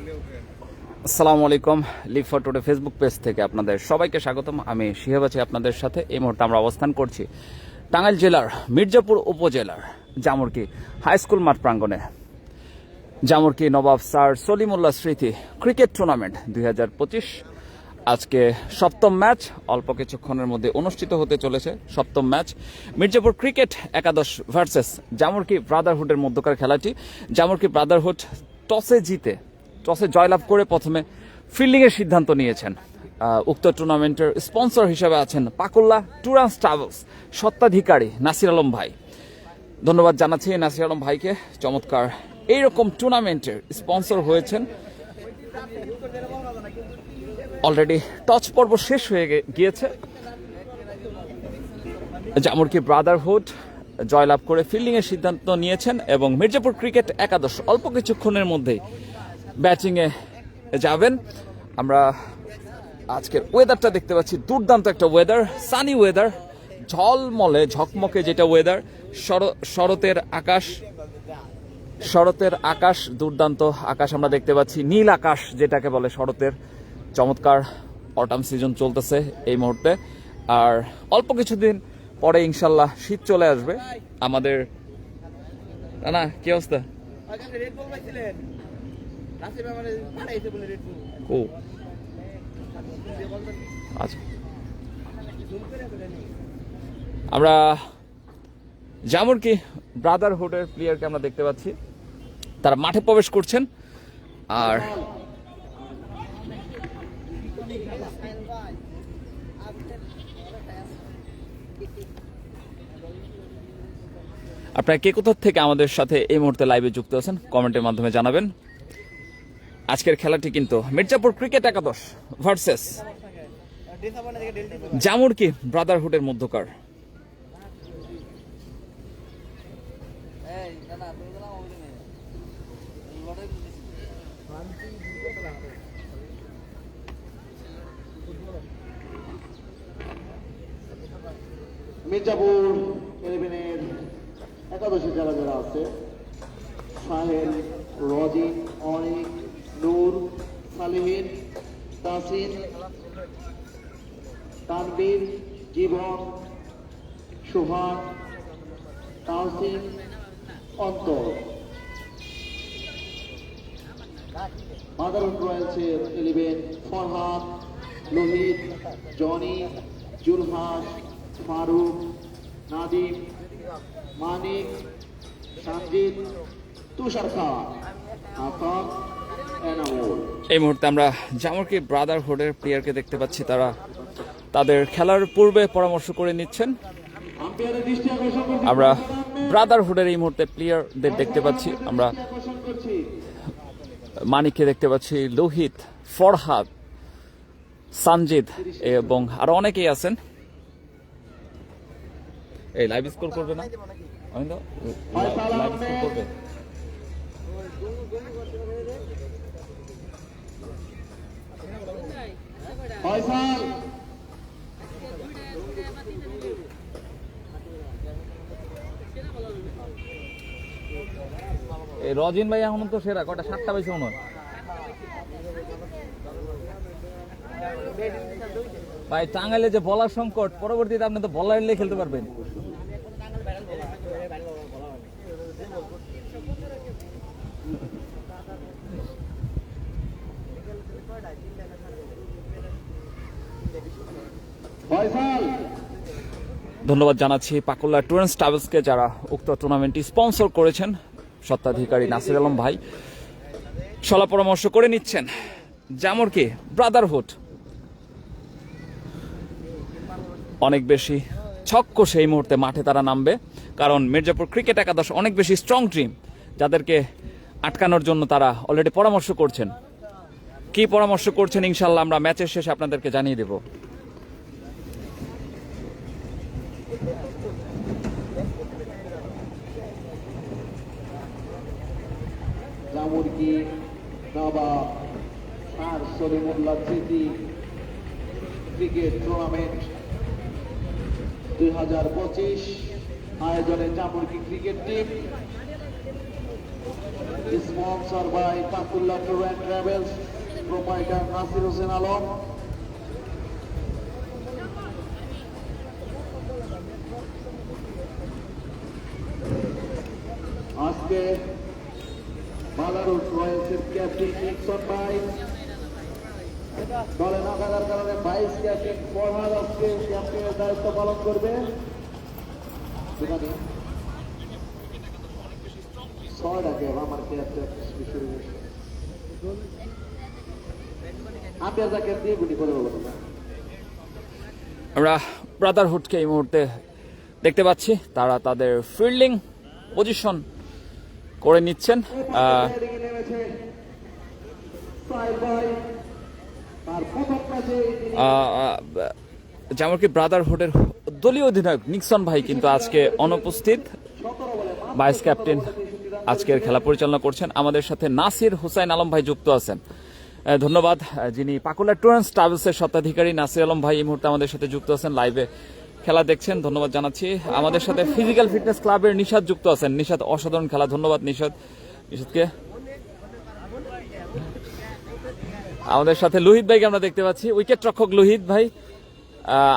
আসসালামু আলাইকুম। Live for today Facebook page থেকে আপনাদের সবাইকে স্বাগতম। আমি শিহাব আছি আপনাদের সাথে। এই মুহূর্তে আমরা অবস্থান করছি টাঙ্গাইল জেলার মির্জাপুর উপজেলার জামুরকি হাই স্কুল মাঠ প্রাঙ্গণে। জামুরকি নবাব স্যার সলিমুল্লাহ স্মৃতি ক্রিকেট টুর্নামেন্ট 2025 আজকে সপ্তম ম্যাচ অল্প কিছুক্ষণের মধ্যে অনুষ্ঠিত হতে চলেছে। সপ্তম ম্যাচ মির্জাপুর ক্রিকেট একাদশ ভার্সেস জামুরকি ব্রাদারহুডের মধ্যকার খেলাটি। জামুরকি ব্রাদারহুড টসে জয়লাভ করে প্রথমে ফিল্ডিংয়ের সিদ্ধান্ত নিয়েছেন। উক্ত টুর্নামেন্টের স্পন্সর হিসেবে আছেন পাকুল্লা ট্যুর অ্যান্ড ট্রাভেলস স্বত্বাধিকারী নাসির আলম ভাই। ধন্যবাদ জানাচ্ছি নাসির আলম ভাইকে। চমৎকার এইরকম টুর্নামেন্টের স্পন্সর হয়েছেন। অলরেডি টচ পর্ব শেষ হয়ে গিয়েছে। জামুরকি ব্রাদারহুড জয়লাভ করে ফিল্ডিংয়ের সিদ্ধান্ত নিয়েছেন এবং মির্জাপুর ক্রিকেট একাদশ অল্প কিছুক্ষণের মধ্যেই ব্যাটিংয়ে যাবেন। আমরা আজকের ওয়েদারটা দেখতে পাচ্ছি, দুর্দান্ত একটা ওয়েদার, সানি ওয়েদার, ঝলমলে ঝকমকে যেটা ওয়েদার। শরতের আকাশ, দুর্দান্ত আকাশ আমরা দেখতে পাচ্ছি, নীল আকাশ যেটাকে বলে শরতের। চমৎকার অটাম সিজন চলতেছে এই মুহূর্তে। আর অল্প কিছুদিন পরে ইনশাল্লাহ শীত চলে আসবে আমাদের। না কি অবস্থা? আচ্ছা, আমরা জামুরকি ব্রাদারহুডের প্লেয়ারকে আমরা দেখতে পাচ্ছি, তারা মাঠে প্রবেশ করছেন। আর আপনারা কে কোথা থেকে আমাদের সাথে এই মুহূর্তে লাইভে যুক্ত আছেন কমেন্টের মাধ্যমে জানাবেন। আজকের খেলাটি কিন্তু মির্জাপুর ক্রিকেট একাদশ ভার্সেস জামুরকি ব্রাদারহুডের মধ্যকার। মির্জাপুর 11-এর একাদশে যারা যারা আছে, সাহেল, রজিন, অনিক, নূর, সালেহিন, তাসিন, তানবীর, জীবন, সোহান, তাহসিন, অন্তর। মাদারহুড রয়্যালসের 11 ফরহাদ, লোহিত, জনি, জুলহাস, ফারুক, নাদিম, মানিক, সঞ্জিত, তুষার খান, আফাক, এনামুল। এই মুহূর্তে আমরা জামুরকি ব্রাদারহুডের প্লেয়ারকে দেখতে পাচ্ছি, তারা তাদের খেলার পূর্বে পরামর্শ করে নিচ্ছেন। আমরা ব্রাদারহুডের এই মুহূর্তে প্লেয়ারদের দেখতে পাচ্ছি। আমরা মানিককে দেখতে পাচ্ছি, লোহিত, ফরহাদ, সঞ্জিত এবং আরো অনেকেই আছেন। এই লাইভ স্কোর করবে না, লাইভ স্কোর করবে। এই রজিন ভাই এখন তো সেরা, কয়টা 7টা বেশি মনে হয় ভাই। টাঙ্গাইলে যে বলার সংকট, পরবর্তীতে আপনি তো বলার নিয়ে খেলতে পারবেন। ধন্যবাদ জানাচ্ছি পাকুল্লা ট্যুর অ্যান্ড ট্রাভেলসকে, যারা উক্ত টুর্নামেন্টটি স্পন্সর করেছেন। স্বত্বাধিকারী নাসির আলম ভাই সলা পরামর্শ করে নিচ্ছেন। জামুরকি ব্রাদারহুড অনেক বেশি ছক্ক সেই মুহূর্তে মাঠে তারা নামবে, কারণ মির্জাপুর ক্রিকেট একাদশ অনেক বেশি স্ট্রং টিম, যাদেরকে আটকানোর জন্য তারা অলরেডি পরামর্শ করছেন। কি পরামর্শ করছেন ইনশাল্লাহ আমরা ম্যাচের শেষে আপনাদেরকে জানিয়ে দেব। জামুরকি নবাব স্যার সলিমুল্লাহ স্মৃতি ক্রিকেট টুর্নামেন্ট 2025 আয়োজনে Jamurki cricket team Sponsored by Kakullah Tour and Travels, proprietor Nasir Hussain Alam. আজকে বালারুট রয়েলসের ক্যাপ্টেন নিক্সন ভাই দলে না থাকার কারণে ভাইস ক্যাপ্টেন ফরহাদ আজকে ক্যাপ্টেনের দায়িত্ব পালন করবে। সেখানে ছয়টাকে আমার ক্যাপ্টেন আম্পায়ার যাকে দিয়ে গুলি করে বলবো না। আমরা ব্রাদারহুডকে এই মুহূর্তে দেখতে পাচ্ছি, তারা তাদের ফিল্ডিং পজিশন করে নিচ্ছেন। এদিকে নেমেছে সাইল ভাই, তার প্রথম ম্যাচে যেমন কি ব্রাদারহুডের দলীয় অধিনায়ক নিক্সন ভাই কিন্তু আজকে অনুপস্থিত। 17 বলে ভাইস ক্যাপ্টেন আজকের খেলা পরিচালনা করছেন। আমাদের সাথে নাসির হুসাইন আলম ভাই যুক্ত আছেন, ধন্যবাদ। যিনি পাকুলা ট্যুর অ্যান্ড ট্রাভেলসের স্বত্বাধিকারী নাসির আলম ভাই এই মুহূর্তে আমাদের সাথে যুক্ত আছেন, লাইভে খেলা দেখছেন, ধন্যবাদ জানাচ্ছি। আমাদের সাথে ফিজিক্যাল ফিটনেস ক্লাবের নিশাদ যুক্ত আছেন, নিশাদ অসাধারণ খেলা, ধন্যবাদ নিশাদকে। আমাদের সাথে লোহিত ভাইকে আমরা দেখতে পাচ্ছি, উইকেট রক্ষক লোহিত ভাই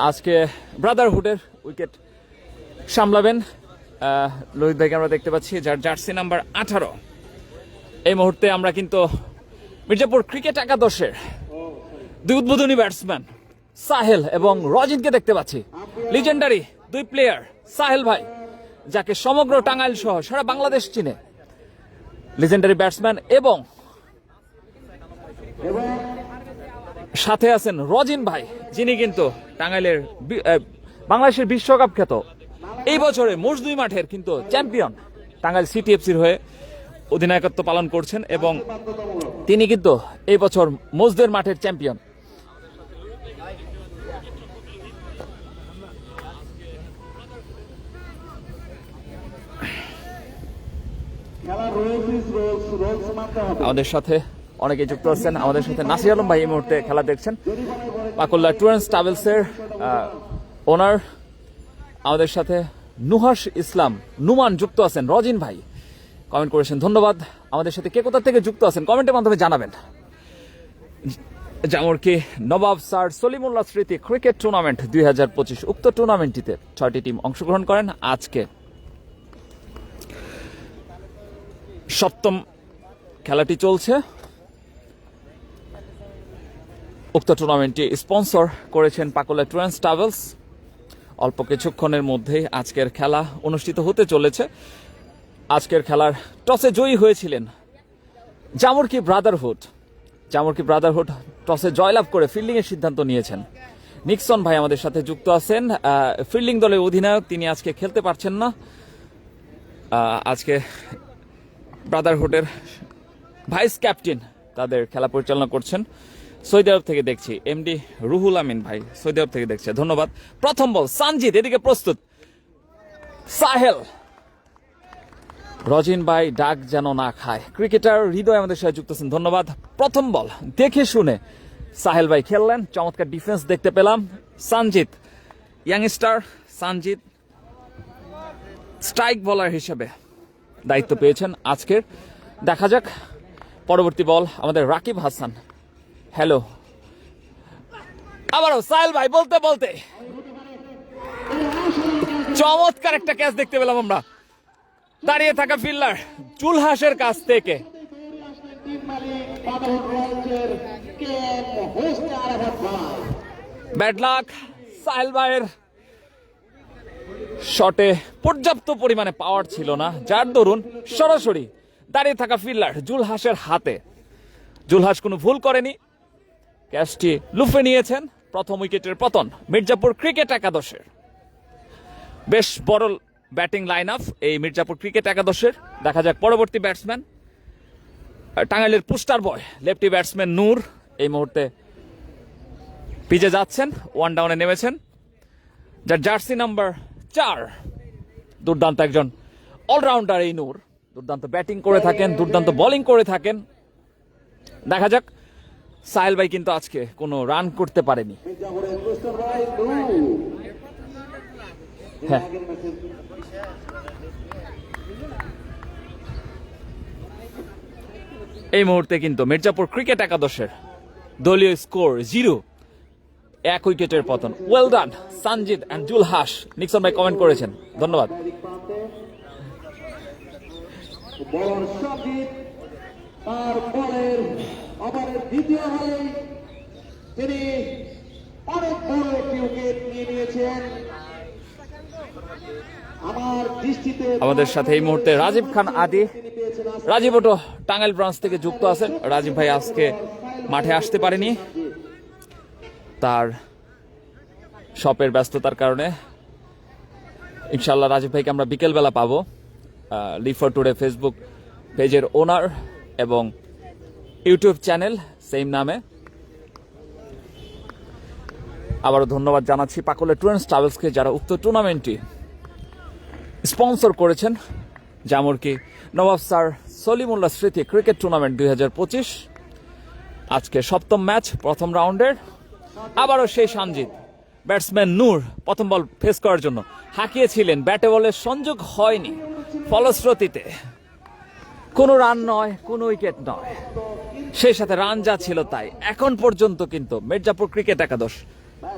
আজকে ব্রাদারহুডের উইকেট সামলাবেন। লোহিত ভাইকে আমরা দেখতে পাচ্ছি, যার জার্সি নাম্বার 18। এই মুহূর্তে আমরা কিন্তু মির্জাপুর ক্রিকেট একাদশের দুই উদ্বোধনী ব্যাটসম্যান সাহেল এবং রজিনকে দেখতে পাচ্ছি। লিজেন্ডারি দুই প্লেয়ার সাহেল ভাই, যাকে সমগ্র টাঙ্গাইল সহ সারা বাংলাদেশ চিনে, লিজেন্ডারি ব্যাটসম্যান, এবং সাথে আছেন রজিন ভাই, যিনি কিন্তু টাঙ্গাইলের বাংলাদেশের বিশ্বকাপ খ্যাত এই বছরে মজদুই মাঠের কিন্তু চ্যাম্পিয়ন টাঙ্গাইল সিটিএফসির হয়ে অধিনায়কত্ব পালন করছেন, এবং তিনি কিন্তু এই বছর মজদের মাঠের চ্যাম্পিয়ন। খেলার রুলস মানতে হবে। আমাদের সাথে অনেকে যুক্ত আছেন, আমাদের সাথে নাসির আলম ভাই এই মুহূর্তে খেলা দেখছেন, পাকুল্লা ট্যুর অ্যান্ড ট্রাভেলসের ওনার। আমাদের সাথে নুহাস ইসলাম নুমান যুক্ত আছেন, রজিন ভাই কমেন্ট করেছেন, ধন্যবাদ। আমাদের সাথে কে কোথা থেকে যুক্ত আছেন কমেন্টের মাধ্যমে জানাবেন। যেমন কি নবাব স্যার সলিমুল্লাহ স্মৃতি ক্রিকেট টুর্নামেন্ট 2025, উক্ত টুর্নামেন্টটিতে 6টি টিম অংশগ্রহণ করেন। আজকে 7ম খেলাটি চলছে। উক্ত টুর্নামেন্টটি স্পন্সর করেছেন পাকুলা ট্যুর অ্যান্ড ট্রাভেলস। অল্প কিছুক্ষণের মধ্যেই আজকের খেলা অনুষ্ঠিত হতে চলেছে। আজকের খেলার টসে জয়ী হয়েছিলেন জামুরকি ব্রাদারহুড। জামুরকি ব্রাদারহুড টসে জয়লাভ করে ফিল্ডিং এর সিদ্ধান্ত নিয়েছেন। নিক্সন ভাই আমাদের সাথে যুক্ত আছেন, ফিল্ডিং দলের অধিনায়ক, তিনি আজকে খেলতে পারছেন না। আজকে ব্রাদারহুডের ভাইস ক্যাপ্টেন তাদের খেলা পরিচালনা করছেন। সৌদি আরব থেকে দেখছি এমডি রুহুল আমিন ভাই সৌদি আরব থেকে দেখছে, ধন্যবাদ। প্রথম বল সানজিদ, এদিকে প্রস্তুত সাহেল। রজিন ভাই ডাক যেন না খায়, ক্রিকেটার হৃদয় আমাদের সাথে যুক্ত আছেন, ধন্যবাদ। প্রথম বল দেখে শুনে সাহেল ভাই খেললেন, চমৎকার ডিফেন্স দেখতে পেলাম। Sanjid youngster, Sanjid strike bowler হিসেবে দায়িত্ব পেয়েছেন আজকের। দেখা যাক পরবর্তী বল আমাদের রাকিব হাসান। হ্যালো, আবারও সাহেল ভাই বলতে বলতে চমৎকার একটা ক্যাচ দেখতে পেলাম আমরা দাঁড়িয়ে থাকা ফিল্ডার জুলহাসের কাছ থেকে। ব্যাড লাক, সাহেল ভাইয়ের শটে পর্যাপ্ত পরিমাণে পাওয়ার ছিল না, যার দরুন সরাসরি দাঁড়িয়ে থাকা ফিল্ডার জুলহাসের হাতে। জুলহাস কোনো ভুল করেনি, ক্যাচটি লুফে নিয়েছেন। প্রথম উইকেটের পতন মির্জাপুর ক্রিকেট একাদশের। বেশ বড় ব্যাটিং লাইন আপ এই মির্জাপুর ক্রিকেট একাদশের। দেখা যাক পরবর্তী ব্যাটসম্যান টাঙ্গাইলের পুস্টার বয় লেফটি ব্যাটসম্যান নূর এই মুহূর্তে পিচে যাচ্ছেন, ওয়ান ডাউনে নেমেছেন, যার জার্সি নাম্বার 4। দুর্দান্ত একজন অলরাউন্ডার এই নূর, দুর্দান্ত ব্যাটিং করে থাকেন, দুর্দান্ত বোলিং করে থাকেন। দেখা যাক, সাহেল ভাই কিন্তু আজকে কোনো রান করতে পারেনি। হ্যাঁ, এই মুহূর্তে কিন্তু মির্জাপুর ক্রিকেট একাদশের দলীয় স্কোর 0, 1 উইকেটের পতন। Well done Sanjid and Zulhas. Nixon ভাই কমেন্ট করেছেন, ধন্যবাদ। বলার সঙ্গীত তার বলের ওভারের দ্বিতীয় বলে তিনি অনেক বড় একটি উইকেট নিয়ে নিয়েছেন। আমার দৃষ্টিতে আমাদের সাথে এই মুহূর্তে রাজীব খান আদি। রাজীব ওটো টাঙ্গাইল ব্রাঞ্চ থেকে যুক্ত আছেন। রাজীব ভাই আজকে মাঠে আসতে পারেনি, তার শপের ব্যস্ততার কারণে। ইনশাল্লাহ রাজীব ভাইকে আমরা বিকেলবেলা পাবো। লিভ ফর টুডে ফেসবুক পেজের ওনার এবং ইউটিউব চ্যানেল সেম নামে। আবারও ধন্যবাদ জানাচ্ছি পাকলে ট্যুরস ট্রাভেলসকে, যারা উক্ত টুর্নামেন্টটি স্পন্সর করেছেন। যেমন কি নবাব স্যার সলিমুল্লাহ স্মৃতি ক্রিকেট টুর্নামেন্ট 2025, আজকে 7ম ম্যাচ প্রথম রাউন্ডের। আবারও সেই সানজিদ, ব্যাটসম্যান নূর প্রথম বল ফেস করার জন্য হাঁকিয়েছিলেন, ব্যাটে বলের সংযোগ হয়নি, ফলশ্রুতিতে কোনো রান নয়, কোনো উইকেট নয়, সেই সাথে রান যা ছিল তাই। এখন পর্যন্ত কিন্তু মির্জাপুর ক্রিকেট একাদশ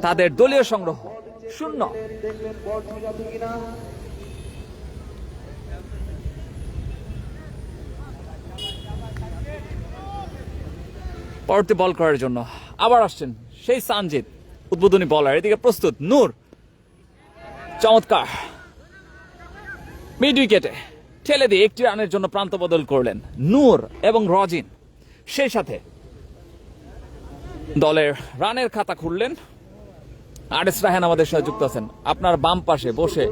তাদের দলীয় সংগ্রহ 0। দেখলেন বল ঠিক আছে কিনা। পরবর্তী বল করার জন্য আবার আসছেন সেই সানজিদ, উদ্বোধনী বলার। এদিকে প্রস্তুত নূর, চমৎকার মিড উইকেটে ঠেলে দিয়ে 1টি রানের জন্য প্রান্ত বদল করলেন নূর এবং রজিন। সেই সাথে দলের রানের খাতা খুললেন আর এস রায়হান আমাদের সাথে যুক্ত আছেন। আপনার বাম পাশে বসে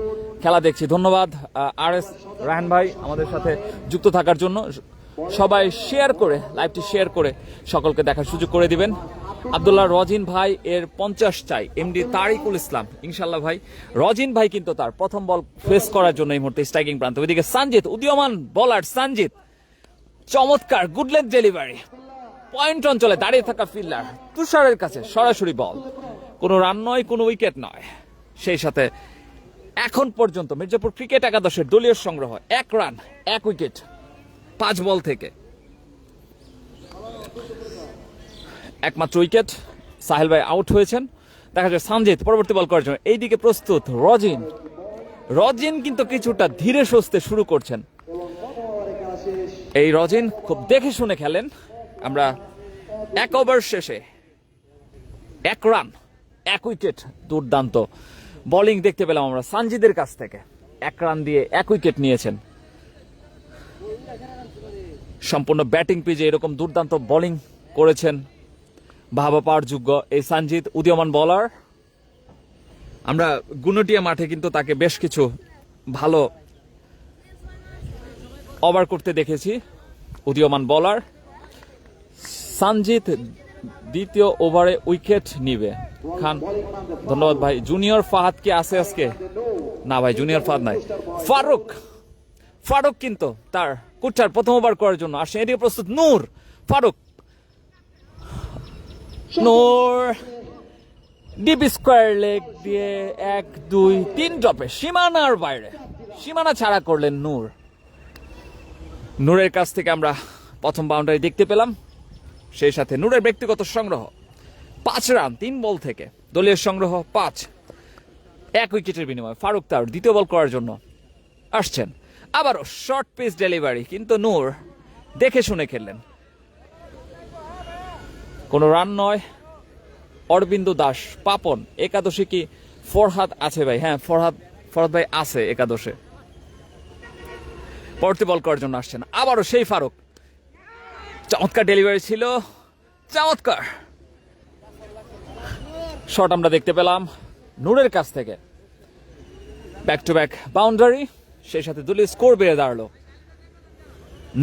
খেলা দেখছি, ধন্যবাদ আর এস রায়হান ভাই আমাদের সাথে যুক্ত থাকার জন্য। সবাই শেয়ার করে, লাইভটি শেয়ার করে সকলকে দেখার সুযোগ করে দিবেন। আব্দুল্লাহ রজিন ভাই এর 50 চাই, এমডি তারিকুল ইসলাম। ইনশাল্লাহ ভাই, রজিন ভাই কিন্তু তার প্রথম বল ফেস করার জন্য এই মুহূর্তে স্ট্রাইকিং প্রান্ত। ওইদিকে সানজিদ, উদীয়মান বলার সানজিদ, চমৎকার গুড লেগ ডেলিভারি, পয়েন্ট অঞ্চলে দাঁড়িয়ে থাকা ফিল্ডার তুষারের কাছে সরাসরি বল, কোনো রান নয়, কোনো উইকেট নয়। সেই সাথে এখন পর্যন্ত মির্জাপুর ক্রিকেট একাদশের দলীয় সংগ্রহ 1 রান 1 উইকেট 5 বল থেকে। একমাত্র উইকেট, সাহেল ভাই আউট হয়েছেন। দেখা যায় সানজিদ পরবর্তী বল করার জন্য। এইদিকে প্রস্তুত রজিন। রজিন কিন্তু কিছুটা ধীরে সস্তে শুরু করছেন। এই রজিন খুব দেখে শুনে খেলেন। আমরা 1 ওভার শেষে 1 রান 1 উইকেট, দুর্দান্ত বোলিং দেখতে পেলাম আমরা সানজিদের কাছ থেকে। 1 রান দিয়ে 1 উইকেট নিয়েছেন। সম্পূর্ণ ব্যাটিং পিচে এরকম দুর্দান্ত বোলিং করেছেন, ভাবা পাওয়ার যোগ্য এই সানজিদ, উদীয়মান বলার। আমরা গুনটিয়া মাঠে কিন্তু তাকে বেশ কিছু ভালো ওভার করতে দেখেছি। উদীয়মান বলার সানজিদ দ্বিতীয় ওভারে উইকেট নিবে। খান, ধন্যবাদ ভাই। জুনিয়র ফাহাদ কি আছে আজকে? না ভাই, জুনিয়র ফাহাদ নাই। ফারুক কিন্তু তার কুচ্চার প্রথম ওভার করার জন্য আসছে। এদিকে প্রস্তুত নূর, ফারুক, নূর ডিপ স্কোয়ার লেগ দিয়ে 1, 2, 3 ড্রপে সীমানার বাইরে, সীমানা ছাড়া করলেন নূর। নূরের কাছ থেকে আমরা প্রথম বাউন্ডারি দেখতে পেলাম। সেই সাথে নূরের ব্যক্তিগত সংগ্রহ 5 রান 3 বল থেকে, দলীয় সংগ্রহ 5, 1 উইকেটের বিনিময়ে। ফারুক তার দ্বিতীয় বল করার জন্য আসছেন। আবারও শর্ট পিচ ডেলিভারি, কিন্তু নূর দেখে শুনে খেললেন। কোনো রান নয়। অরবিন্দু দাস, পাপন, একাদশে কি ফরহাদ আছে ভাই? হ্যাঁ, ফরহাদ ভাই আছে একাদশে। পরবর্তী বল করার জন্য আসছেন আবারও সেই ফারুক। চমৎকার ডেলিভারি ছিল, চমৎকার শট আমরা দেখতে পেলাম নূরের কাছ থেকে। ব্যাক টু ব্যাক বাউন্ডারি, সেই সাথে দলীয় স্কোর বেড়ে দাঁড়ালো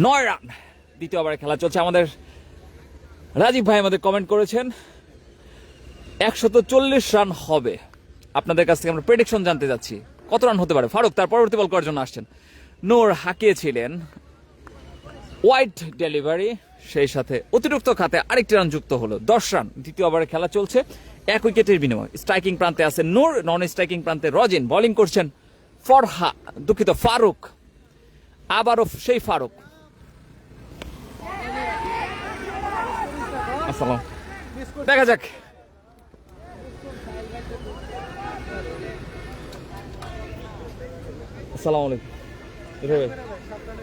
9 রান। দ্বিতীয় ওভারে খেলা চলছে। আমাদের রাজীব ভাই আমাদের কমেন্ট করেছেন 140 রান হবে। আপনাদের কাছ থেকে আমরা প্রেডিকশন জানতে যাচ্ছি, কত রান হতে পারে। ফারুক তার পরবর্তী বল করার জন্য আসছেন। নূর হাঁকিয়েছিলেন, ওয়াইড ডেলিভারি, সেই সাথে অতিরিক্ত খাতে আরেকটি রান যুক্ত হলো। 10 রান। দ্বিতীয় ওভারে খেলা চলছে 1 উইকেটের বিনিময়। স্ট্রাইকিং প্রান্তে আছে নূর, নন স্ট্রাইকিং প্রান্তে রজিন। বোলিং করছেন ফারুক। আবারও সেই ফারুক আসসালাম, দেখা যাক। আসসালামু আলাইকুম,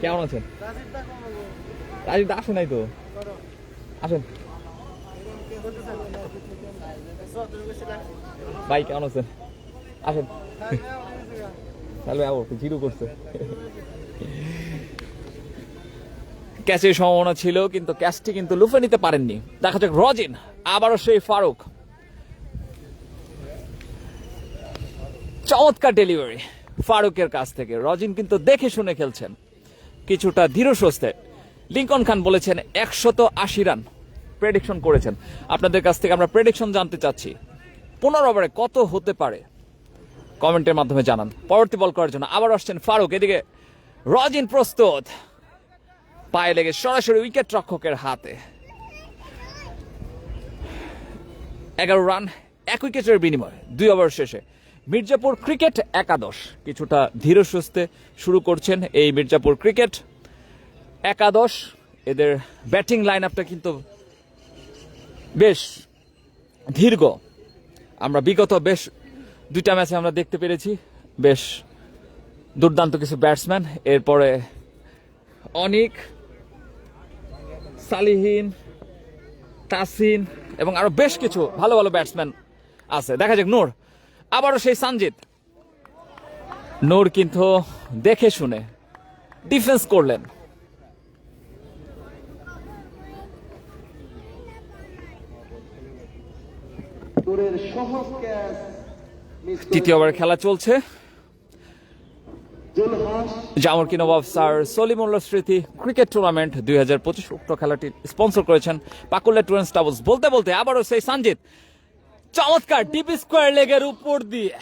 কেমন আছেন? রাজীব দা আসে নাই তো, আসেন ভাই, কেমন আছেন? আসেন, তাহলে জিরো করছে। ক্যাচের সম্ভাবনা ছিল, কিন্তু ক্যাচটি কিন্তু লুফে নিতে পারেননি। দেখা যাক রজিন, আবারও সেই ফারুক, চমৎকার ডেলিভারি ফারুকের কাছ থেকে। রজিন কিন্তু দেখে শুনে খেলছেন, কিছুটা ধীর সুস্থে। লিঙ্কন খান বলেছেন 180 রান প্রেডিকশন করেছেন। আপনাদের কাছ থেকে আমরা প্রেডিকশন জানতে চাচ্ছি, 15 ওভারে কত হতে পারে কমেন্টের মাধ্যমে জানান। পরবর্তী বল করার জন্য আবার আসছেন ফারুক, এদিকে রজিন প্রস্তুত, পায়ে লেগে সরাসরি উইকেট রক্ষকের হাতে। 11 রান 1 উইকেটের বিনিময় 2 ওভার শেষে। মির্জাপুর ক্রিকেট একাদশ কিছুটা ধীর সুস্থে শুরু করছেন এই মির্জাপুর ক্রিকেট একাদশ। এদের ব্যাটিং লাইন আপটা কিন্তু বেশ দীর্ঘ। আমরা বিগত বেশ 2টা ম্যাচে আমরা দেখতে পেরেছি বেশ দুর্দান্ত কিছু ব্যাটসম্যান। এরপরে অনিক, সালিহিন, তাসিন এবং আরো বেশ কিছু ভালো ভালো ব্যাটসম্যান আছে। দেখা যাক নূর, আবারও সেই সানজিদ। নূর কিন্তু দেখে শুনে ডিফেন্স করলেন। দূরের সহজ ক্যাচ, তৃতীয় ওভারে খেলা চলছে। জুলহাস জামরকি নবাব স্যার সলিমুল্লাহ স্মৃতি ক্রিকেট টুর্নামেন্ট 2025 উক্ত খেলাটি স্পন্সর করেছেন পাকুল্লা ট্যুর অ্যান্ড ট্রাভেলস। বলতে বলতে আবারও সেই সানজিদ, চমৎকার ডিপ স্কোয়ার লেগের উপর দিয়ে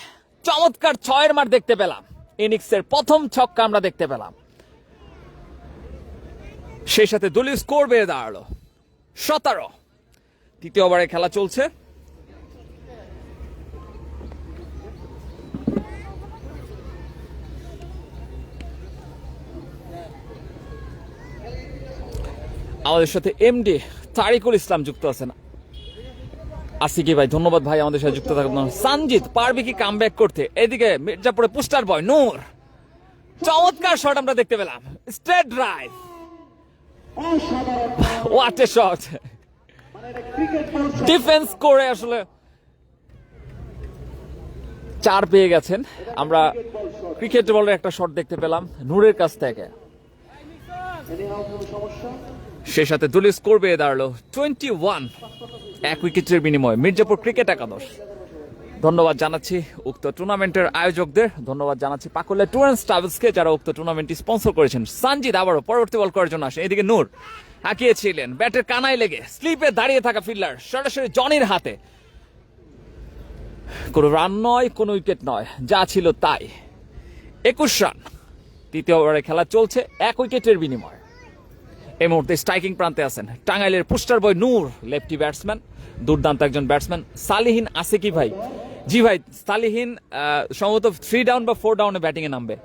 চমৎকার 6-এর মার দেখতে পেলাম। ইনিংসের প্রথম ছক্কা আমরা দেখতে পেলাম। সেই সাথে দলীয় স্কোর বেড়ে দাঁড়ালো 17। তৃতীয় ওভারে খেলা চলছে। আমাদের সাথে এমডি তারিকুল ইসলাম যুক্ত আছেন। আসিকি ভাই, ধন্যবাদ ভাই আমাদের সাথে যুক্ত থাকার জন্য। সানজিদ পারবে কি কামব্যাক করতে? এদিকে মির্জাপুরে পোস্টার বয় নূর, চমৎকার শট আমরা দেখতে পেলাম, straight drive, what a shot! Defence করে আসলে 4 পেয়ে গেছেন। আমরা ক্রিকেট বলের একটা শট দেখতে পেলাম নূরের কাছ থেকে। সেই সাথে দলীয় স্কোর বেড়ে দাঁড়ালো 21, 1 উইকেটের বিনিময়ে মির্জাপুর ক্রিকেট একাদশ। ধন্যবাদ জানাচ্ছি উক্ত টুর্নামেন্টের আয়োজকদের, ধন্যবাদ জানাচ্ছি পাকুল্লা ট্যুর অ্যান্ড ট্রাভেলসকে যারা উক্ত টুর্নামেন্টটি স্পন্সর করেছেন। সানজিদ আবারও পরবর্তী বল করার জন্য আসে। এদিকে নূর হাঁকিয়েছিলেন, ব্যাটের কানায় লেগে স্লিপে দাঁড়িয়ে থাকা ফিল্ডার সরাসরি জনির হাতে। কোনো রান নয়, কোনো উইকেট নয়, যা ছিল তাই। 21 রান। তৃতীয় ওভারে খেলা চলছে 1 উইকেটের বিনিময়। এই মুহূর্তে স্ট্রাইকিং প্রান্তে আছেন টাঙ্গাইলের পোস্টার বয় নূর, লেফটি ব্যাটসম্যান, দুর্দান্ত একজন ব্যাটসম্যান। সালিহিন আছে কি ভাই? জি ভাই, সালিহিন সম্ভবত 3 ডাউন বা 4 ডাউনে ব্যাটিং এ নামবে,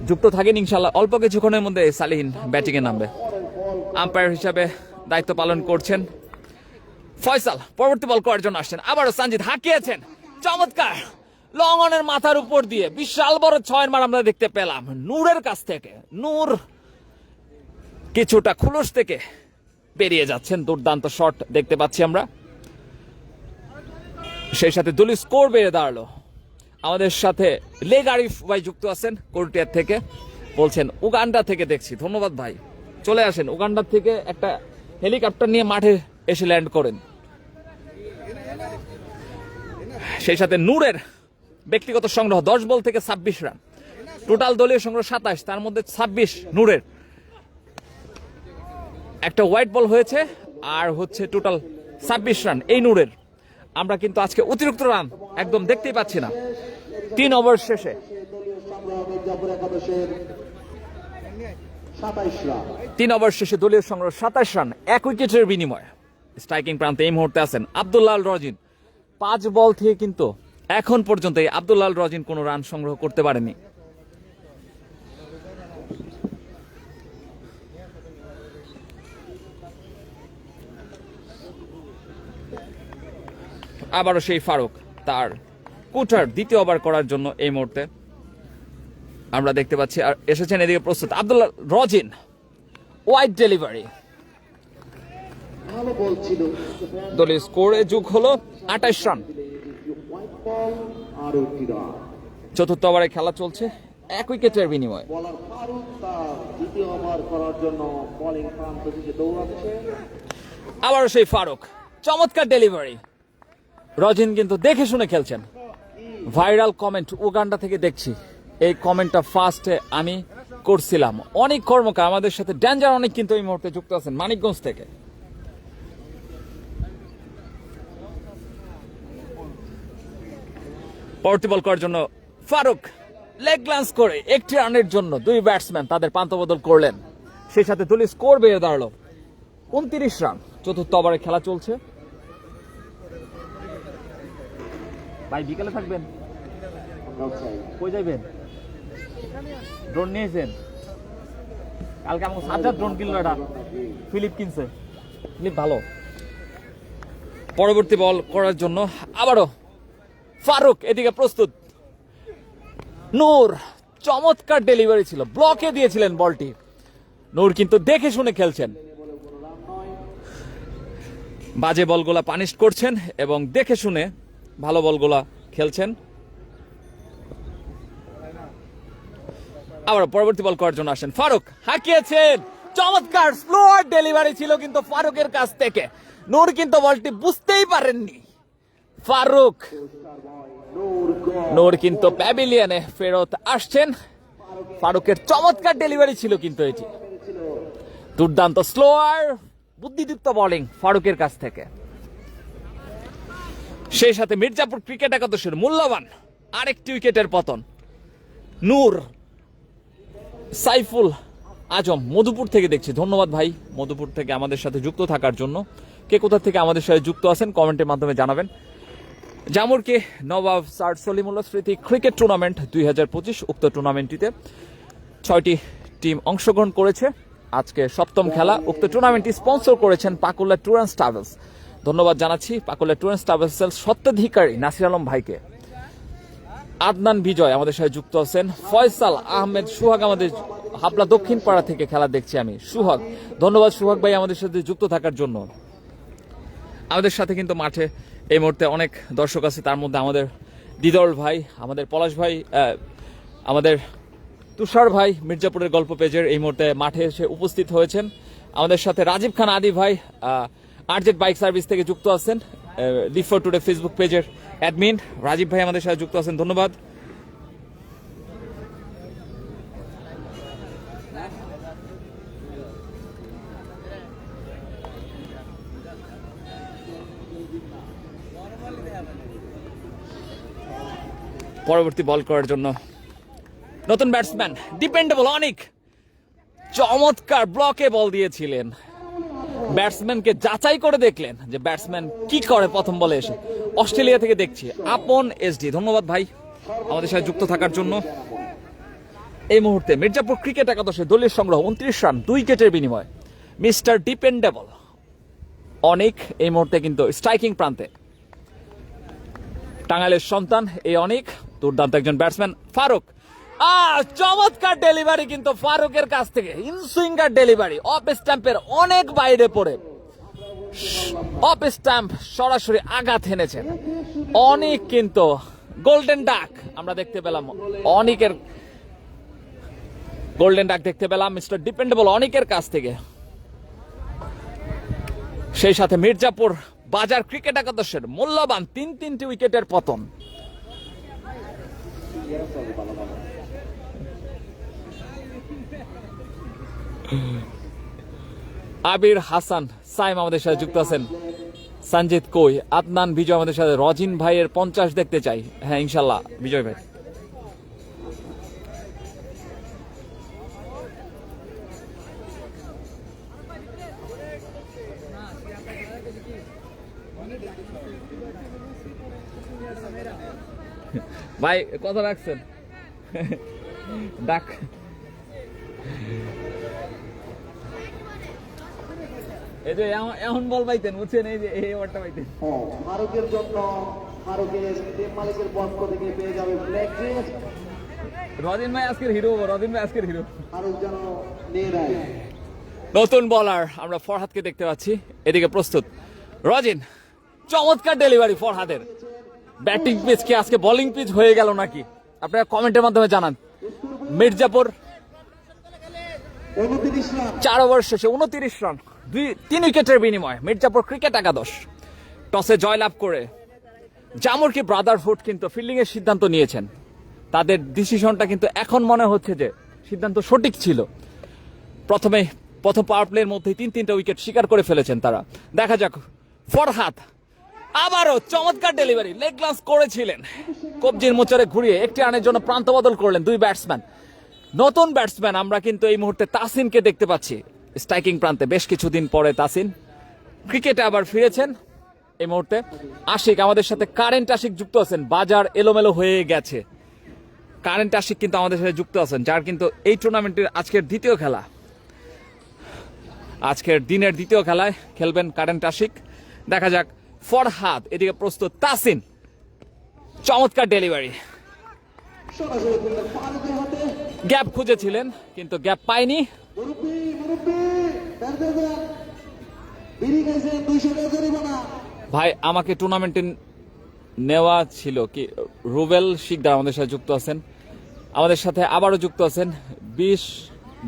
যুক্ত থাকেন ইনশাল্লাহ। অল্প কিছুক্ষণের মধ্যে সালিহিন ব্যাটিং এ নামবে। আম্পায়ার হিসাবে দায়িত্ব পালন করছেন ফয়সাল। পরবর্তী বল করার জন্য আসছেন। আবারও সানজিদ হাঁকিয়েছেন, চমৎকার লং অনের মাথার উপর দিয়ে বিশাল বড় 6-এর মার আমরা দেখতে পেলাম নূরের কাছ থেকে। নূর কিছুটা খুলস থেকে বেরিয়ে যাচ্ছেন, দুর্দান্ত শট দেখতে পাচ্ছি আমরা। সেই সাথে দলীয় স্কোর বেড়ে দাঁড়ালো। আমাদের সাথে লেগ আরিফ ভাই যুক্ত আছেন কোরটিয়ার থেকে, বলছেন উগান্ডা থেকে দেখছি। ধন্যবাদ ভাই, চলে আসেন। উগান্ডা থেকে একটা হেলিকপ্টার নিয়ে মাঠে এসে ল্যান্ড করেন। সেই সাথে নূরের ব্যক্তিগত সংগ্রহ 10 বল থেকে 26 রান, টোটাল দলীয় সংগ্রহ 27, তার মধ্যে 26 নূরের। একটা হোয়াইট বল হয়েছে আর হচ্ছে টোটাল 26 রান এই নূরের। আমরা কিন্তু আজকে অতিরিক্ত রান একদম দেখতেই পাচ্ছি না। 3 ওভার শেষে 3 ওভার শেষে দলীয় সংগ্রহ 27 রান 1 উইকেটের বিনিময়। স্ট্রাইকিং প্রান্তে এই মুহূর্তে আছেন আব্দুল্লাহ রজিন। 5 বল থেকে কিন্তু এখন পর্যন্ত এই আব্দুল্লাহ রজিন কোনো রান সংগ্রহ করতে পারেনি। আবারও সেই ফারুক তার কুটার দ্বিতীয় ওভার করার জন্য এই মুহূর্তে আমরা দেখতে পাচ্ছি। আর এসেছেন এদিকে প্রস্তুত আব্দুল্লাহ রজিন, ওয়াইড ডেলিভারি, ভালো বল ছিল, দলীয় স্কোরে যোগ হলো 28 রান। হোয়াইট বল আর একটি রান। চতুর্থ ওভারে খেলা চলছে 1 উইকেটের বিনিময়ে। বলার ফারুক তার দ্বিতীয় ওভার করার জন্য বোলিং প্রান্ত থেকে দৌড়াচ্ছে। আবারও সেই ফারুক, চমৎকার ডেলিভারি। রজিন কিন্তু দেখে শুনে খেলছেন। ভাইরাল কমেন্ট উগান্ডা থেকে দেখছি, এই কমেন্টটা ফার্স্টে আমি করছিলাম। অনেক কর্মকার আমাদের সাথে, ডেঞ্জার অনেক কিন্তু এই মুহূর্তে যুক্ত আছেন মানিকগঞ্জ থেকে। পরবর্তী বল করার জন্য ফারুক লেগ গ্লান্স করে একটি রানের জন্য দুই ব্যাটসম্যান তাদের পান্তবদল করলেন। সেই সাথে দলীয় স্কোর বেড়ে দাঁড়ালো 29 রান। চতুর্থ ওভারে খেলা চলছে। ভাই বিকেলে থাকবেন, কই যাইবেন? ড্রোন নিয়েছেন? কালকে আমাকে সাজ্জাদ ড্রোন কিনলো, এটা ফিলিপ কিনছে। ফিলিপ ভালো। পরবর্তী বল করার জন্য আবারও ফারুক এদিকে প্রস্তুত। নূর, চমৎকার ডেলিভারি ছিল, ব্লকে দিয়েছিলেন বলটি। নূর কিন্তু দেখে শুনে খেলছেন, বাজে বলগুলা পানিশ করছেন এবং দেখে শুনে ভালো বলগুলা খেলছেন। আবার পরবর্তী বল করার জন্য আসেন ফারুক, হাঁকিয়েছেন, চমৎকার স্লোয়ার ডেলিভারি ছিল কিন্তু ফারুকের কাছ থেকে। নূর কিন্তু বলটি বুঝতেই পারেননি। ফারুক, নূর কিন্তু প্যাভিলিয়নে ফেরত আসছেন। ফারুকের চমৎকার ডেলিভারি ছিল কিন্তু এটি, দুর্দান্ত স্লোয়ার বুদ্ধিদীপ্ত বোলিং ফারুকের কাছ থেকে। সেই সাথে মির্জাপুর ক্রিকেট একাদশের মূল্যবান আরেকটি উইকেটের পতন। নূর, সাইফুল আজম মধুপুর থেকে দেখছি, ধন্যবাদ ভাই মধুপুর থেকে আমাদের সাথে যুক্ত থাকার জন্য। কে কোথা থেকে আমাদের সাথে যুক্ত আছেন কমেন্টের মাধ্যমে জানাবেন। জামুরকে নবাব স্যার সলিমুল্লাহ স্মৃতি ক্রিকেট টুর্নামেন্ট 2025, উক্ত টুর্নামেন্টটিতে 6টি টিম অংশগ্রহণ করেছে। আজকে 7ম খেলা। উক্ত টুর্নামেন্টটি স্পন্সর করেছেন পাকুল্লা ট্যুর অ্যান্ড ট্রাভেলস। ধন্যবাদ জানাচ্ছি পাকুল্লা ট্যুর অ্যান্ড ট্রাভেলসের স্বত্বাধিকারী নাসির আলম ভাইকে। আদনান বিজয় আমাদের সাথে যুক্ত আছেন। ফয়সাল আহমেদ সুহাগ আমাদের হাবলা দক্ষিণ পাড়া থেকে খেলা দেখছি আমি। সুহাগ, ধন্যবাদ সুহাগ ভাই আমাদের সাথে যুক্ত থাকার জন্য। আমাদের সাথে কিন্তু মাঠে এই মুহূর্তে অনেক দর্শক আছে, তার মধ্যে আমাদের দিদল ভাই, আমাদের পলাশ ভাই, আমাদের তুষার ভাই মির্জাপুরের গল্প পেজের এই মুহূর্তে মাঠে এসে উপস্থিত হয়েছেন। আমাদের সাথে রাজীব খান আদি ভাই আরজেড বাইক সার্ভিস থেকে যুক্ত আছেন। লিভ ফর টুডে ফেসবুক পেজের অ্যাডমিন রাজীব ভাই আমাদের সাথে যুক্ত আছেন, ধন্যবাদ। পরবর্তী বল করার জন্য নতুন ব্যাটসম্যান ডিপেন্ডেবল অনেক চমৎকার ব্লকে বল দিয়েছিলেন। ব্যাটসম্যানকে যাচাই করে দেখলেন যে ব্যাটসম্যান কি করে প্রথম বলে এসে। অস্ট্রেলিয়া থেকে দেখছি আপন এসডি, ধন্যবাদ ভাই আমাদের সাথে যুক্ত থাকার জন্য। এই মুহূর্তে মির্জাপুর ক্রিকেট একাদশে দলীয় সংগ্রহ 29 রান 2 উইকেটের বিনিময়ে। মিস্টার ডিপেন্ডেবল অনেক এই মুহূর্তে কিন্তু স্ট্রাইকিং প্রান্তে। টাঙ্গাইলের সন্তান এই অনেক দুর্দান্ত একজন ব্যাটসম্যান। ফারুক, চমৎকার ডেলিভারি কিন্তু ফারুকের কাছ থেকে, ইনসুইঙ্গার ডেলিভারি, অফ স্ট্যাম্পের অনেক বাইরে পড়ে অফ স্ট্যাম্প সরাসরি আঘাত এনেছেন। অনেক কিন্তু গোল্ডেন ডাক আমরা দেখতে পেলাম, অনেকের গোল্ডেন ডাক দেখতে পেলাম মিস্টার ডিপেন্ডেবল অনেকের কাছ থেকে। সেই সাথে মির্জাপুর বাজার ক্রিকেট একাদশের মূল্যবান 3টি উইকেটের পতন। আবির হাসান সাইম আমাদের সাথে যুক্ত আছেন। সঞ্জিত কই, আদনান বিজয় আমাদের সাথে। রজিন ভাইয়ের 50 দেখতে চাই। হ্যাঁ ইনশাল্লাহ বিজয় ভাই। ভাই কথা রাখছেন ডাক। এই যে এমন বল পাইতেন বুঝছেন, এই যে এই ওভারটা পাইতেন। ফারুকের জন্য ফারুকের টিম মালিকের পক্ষ থেকে পেয়ে যাবে ব্ল্যাক ড্রেস। রদিন ভাই আজকের হিরো, রদিন ভাই আজকের হিরো। ফারুক যেন নিয়ে নেয়। নতুন বলার আমরা ফরহাদকে দেখতে পাচ্ছি, এদিকে প্রস্তুত রজিন। চমৎকার ডেলিভারি ফরহাদের। ব্যাটিং পিচ কি আজকে বোলিং পিচ হয়ে গেল নাকি? আপনারা কমেন্টের মাধ্যমে জানান। মির্জাপুর 29 রান। 4 ওভার শেষে 29 রান, 3 উইকেটের বিনিময় মির্জাপুর ক্রিকেট একাদশ টসে জয়লাভ করে জামুরকি ব্রাদারহুড কিন্তু ফিল্ডিং এর সিদ্ধান্ত নিয়েছেন। তাদের ডিসিশনটা কিন্তু এখন মনে হচ্ছে যে সিদ্ধান্ত সঠিক ছিল। প্রথম পাওয়ার প্লের মধ্যেই 3-3টা উইকেট শিকার করে ফেলেছেন তারা। দেখা যাক ফরহাদ আবারও চমৎকার ডেলিভারি, লেগ গ্লান্স করেছিলেন, কবজির মোচরে ঘুরিয়ে একটি রানের জন্য প্রান্ত বদল করলেন দুই ব্যাটসম্যান। নতুন ব্যাটসম্যান আমরা কিন্তু এই মুহূর্তে তাসিনকে দেখতে পাচ্ছি স্ট্রাইকিং প্রান্তে। বেশ কিছুদিন পরে তাসিন ক্রিকেটে আবার ফিরেছেন। এই মুহূর্তে আশিক আমাদের সাথে, কারেন্ট আশিক যুক্ত আছেন। বাজার এলোমেলো হয়ে গেছে, কারেন্ট আশিক কিন্তু আমাদের সাথে যুক্ত আছেন, যার কিন্তু এই টুর্নামেন্টের আজকের দ্বিতীয় খেলা, আজকের দিনের দ্বিতীয় খেলায় খেলবেন কারেন্ট আশিক। দেখা যাক ফরহাদ, এদিকে প্রস্তুত তাসিন। চমৎকার ডেলিভারি, সরাসরি করলেন ফারুকের হাতে। গ্যাপ খুঁজেছিলেন কিন্তু গ্যাপ পায়নি। মুরব্বি ব্যাট দেন। বিড়ি খাইছেন 200 টাকা জরিমানা। ভাই আমাকে টুর্নামেন্টে নেওয়া ছিল কি? রুবেল শিকদার আমাদের সাথে যুক্ত আছেন, আমাদের সাথে আবারও যুক্ত আছেন। 20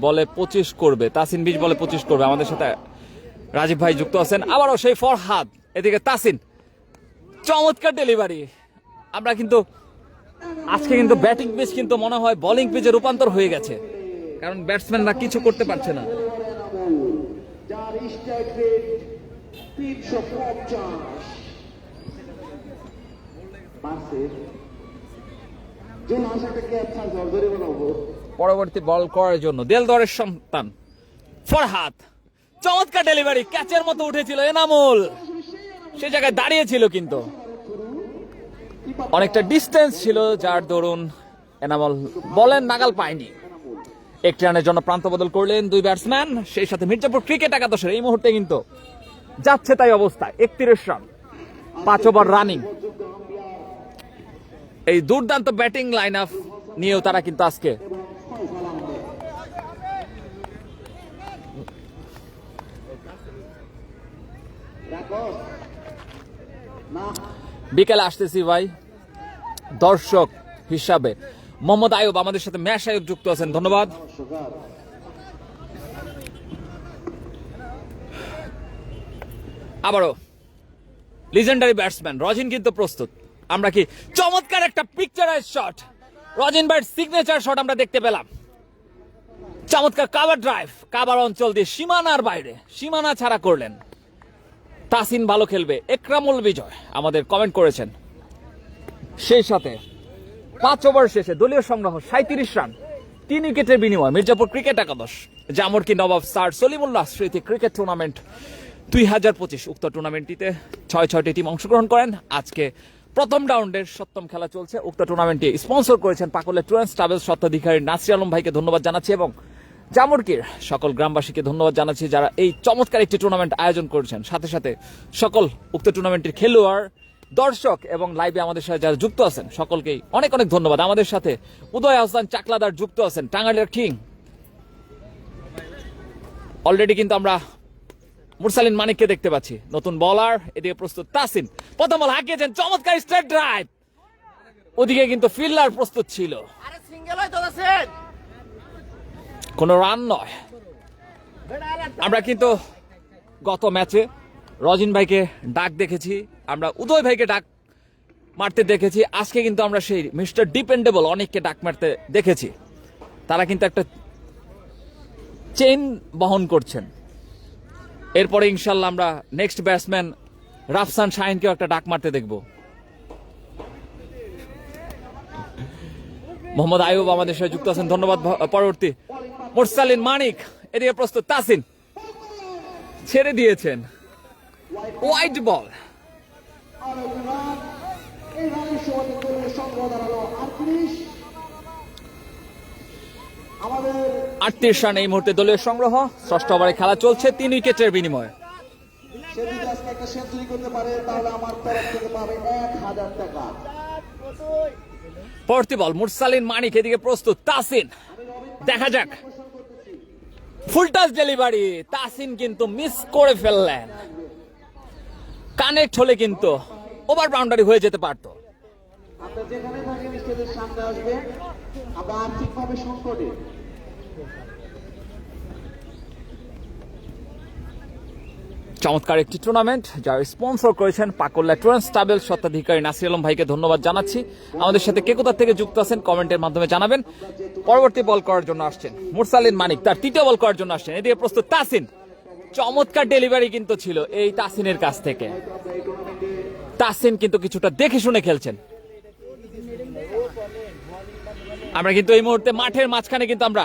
বলে 25 করবে তাসিন, 20 বলে 25 করবে। আমাদের সাথে রাজীব ভাই যুক্ত আছেন। আবারও সেই ফরহাদ, এদিকে তাসিন। চমৎকার ডেলিভারি। আমরা কিন্তু আজকে কিন্তু ব্যাটিং পিচ কিন্তু মনে হয় বোলিং পিচে রূপান্তর হয়ে গেছে, কারণ ব্যাটসম্যানরা কিছু করতে পারছে না। যার স্ট্রাইক রেট 350। মাসের যে আশাটা কি আচ্ছা জরিমানা হবো। পরবর্তী বল করার জন্য দেলদরের সন্তান ফরহাদ। চমৎকার ডেলিভারি, ক্যাচের মতো উঠেছিল এনামুল, সে জায়গায় দাঁড়িয়েছিল কিন্তু অনেকটা ডিস্টেন্স ছিল, যার দরুন এনামুল বলের নাগাল পায়নি। একটি রানের জন্য প্রান্ত বদল করলেন দুই ব্যাটসম্যান। সেই সাথে মির্জাপুর ক্রিকেট একাদশের এই মুহূর্তে কিন্তু যাচ্ছে তাই অবস্থা, 31 রান, 5 ওভার রানিং। এই দুর্দান্ত ব্যাটিং লাইন আপ নিয়েও তারা কিন্তু আজকে বিকেলে আসতেছি ভাই দর্শক হিসাবে। মোহাম্মদ আয়ুব আমাদের সাথে, ম্যাশ আয়ুব যুক্ত আছেন, ধন্যবাদ। আবারও লিজেন্ডারি ব্যাটসম্যান রজিন কিন্তু প্রস্তুত। আমরা কি চমৎকার একটা পিকচারাইজ শট, রজিন ভাইয়ের সিগনেচার শট আমরা দেখতে পেলাম। চমৎকার কাভার ড্রাইভ, কাভার অঞ্চল দিয়ে সীমানার বাইরে, সীমানা ছাড়া করলেন। তাসিন ভালো খেলবে, একরামুল বিজয় আমাদের কমেন্ট করেছেন। সেই সাথে 5 ওভার শেষে দলীয় সংগ্রহ 37 রান, 3 উইকেটের বিনিময় মির্জাপুর ক্রিকেট একাদশ জামুরকি নবাব স্যার সলিমুল্লাহ স্মৃতি ক্রিকেট টুর্নামেন্ট 2025। উক্ত টুর্নামেন্টটিতে 6টি টিম অংশগ্রহণ করেন। আজকে প্রথম রাউন্ডের 7ম খেলা চলছে। উক্ত টুর্নামেন্টটি স্পন্সর করেছেন পাকলে ট্যুর অ্যান্ড ট্রাভেলস স্বত্বাধিকারী নাসির আলম ভাইকে ধন্যবাদ জানাচ্ছি, এবং জামুরকির সকল গ্রামবাসীকে ধন্যবাদ জানাচ্ছি যারা এই চমৎকার একটি টুর্নামেন্ট আয়োজন করেছেন। সাথে সাথে সকল উক্ত টুর্নামেন্টের খেলোয়াড়, দর্শক এবং লাইভে আমাদের সাথে যারা যুক্ত আছেন সকলকেই অনেক অনেক ধন্যবাদ। আমাদের সাথে উদয় হাসান চাকলাদার যুক্ত আছেন, টাঙ্গাইলের কিং। অলরেডি কিন্তু আমরা মুরসালিন মানিককে দেখতে পাচ্ছি, নতুন বলার। এদিকে প্রস্তুত তাসিন, প্রথম বল হাঁকিয়েছেন, চমৎকার স্ট্রেট ড্রাইভ। ওদিকে কিন্তু ফিল্ডার প্রস্তুত ছিল, কোনো রান নয়। আমরা কিন্তু গত ম্যাচে রজিন ভাইকে ডাক দেখেছি, আমরা উদয় ভাইকে ডাক মারতে দেখেছি। আজকে কিন্তু আমরা সেই মিস্টার ডিপেন্ডেবল অনেককে ডাক মারতে দেখেছি। তারা কিন্তু একটা চেইন বহন করছেন। এরপরে ইনশাল্লাহ আমরা নেক্সট ব্যাটসম্যান রাফসান শাহিনকেও একটা ডাক মারতে দেখব। মোহাম্মদ আয়ুব আমাদের সাথে যুক্ত আছেন, ধন্যবাদ। পরবর্তী মুরসালিন মানিক, এদিকে প্রস্তুত তাসিন, ছেড়ে দিয়েছেন, হোয়াইট বল। এই রানের সময় দলের সংগ্রহ দাঁড়ালো 38। আমাদের 38 রান এই মুহূর্তে দলীয় সংগ্রহ। ষষ্ঠ ওভারে খেলা চলছে, 3 উইকেটের বিনিময়ে। আজকে একটা সেঞ্চুরি করতে পারে তাহলে আমার তরফ থেকে পাবে 1000 টাকা। পরবর্তী বল মুরসালিন মানিক, এদিকে প্রস্তুত তাসিন, দেখা যাক। ফুল টাচ ডেলিভারি, তাসিন কিন্তু মিস করে ফেললেন। কানেক্ট হলে কিন্তু ওভার বাউন্ডারি হয়ে যেতে পারত। আপনারা যেখানে থাকেন স্টেজের সামনে আসবেন, আমরা আর্থিকভাবে সংকটে। চমৎকার একটি টুর্নামেন্ট যার স্পন্সর করেছেন পাকুল্লা ট্রান্স ট্রাভেল স্বত্বাধিকারী নাসির আলম ভাইকে ধন্যবাদ জানাচ্ছি। আমাদের সাথে কে কোথা থেকে যুক্ত আছেন কমেন্টের মাধ্যমে জানাবেন। পরবর্তী বল করার জন্য আসছেন মুরসালিন মানিক, তার তৃতীয় বল করার জন্য আসছেন। এদিকে প্রস্তুত তাসিন, চমৎকার ডেলিভারি কিন্তু ছিল এই তাসিনের কাছ থেকে। তাসিন কিন্তু কিছুটা দেখে শুনে খেলছেন। আমরা কিন্তু এই মুহূর্তে মাঠের মাঝখানে কিন্তু আমরা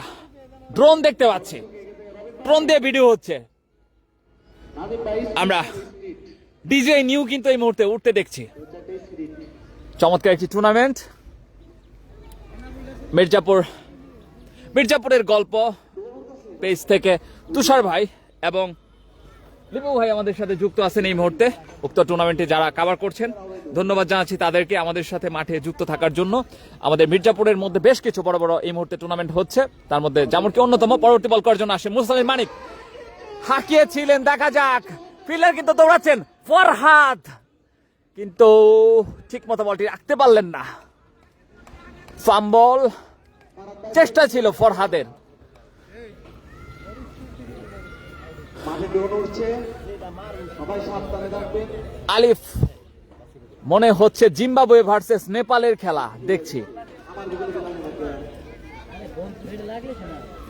ড্রোন দেখতে পাচ্ছি, ড্রোন দিয়ে ভিডিও হচ্ছে। আমরা ডিজে নিউ কিন্তু এই মুহূর্তে উঠতে দেখছি। চমৎকার একটি টুর্নামেন্ট। মির্জাপুরের গল্প পেজ থেকে তুষার ভাই এবং লিপু ভাই আমাদের সাথে যুক্ত আছেন এই মুহূর্তে উক্ত টুর্নামেন্টে যারা কভার করছেন। ধন্যবাদ জানাচ্ছি তাদেরকে আমাদের সাথে মাঠে যুক্ত থাকার জন্য। আমাদের মির্জাপুরের মধ্যে বেশ কিছু বড় বড় এই মুহূর্তে টুর্নামেন্ট হচ্ছে, তার মধ্যে জামুরকি অন্যতম। পরবর্তী বল করার জন্য আসে মুরসালিন মানিক, হাঁকিয়েছিলেন, দেখা যাক। ফিল্ডার কিন্তু দৌড়াচ্ছেন, ফরহাদ কিন্তু ঠিক মতো বলটি রাখতে পারলেন না। ফাম্বল চেষ্টা ছিল ফরহাদের। মাঠে ড্রোন উঠছে, সবাই সাবধানে থাকবেন। আলিফ, মনে হচ্ছে জিম্বাবুয়ে ভার্সেস নেপালের খেলা দেখছি।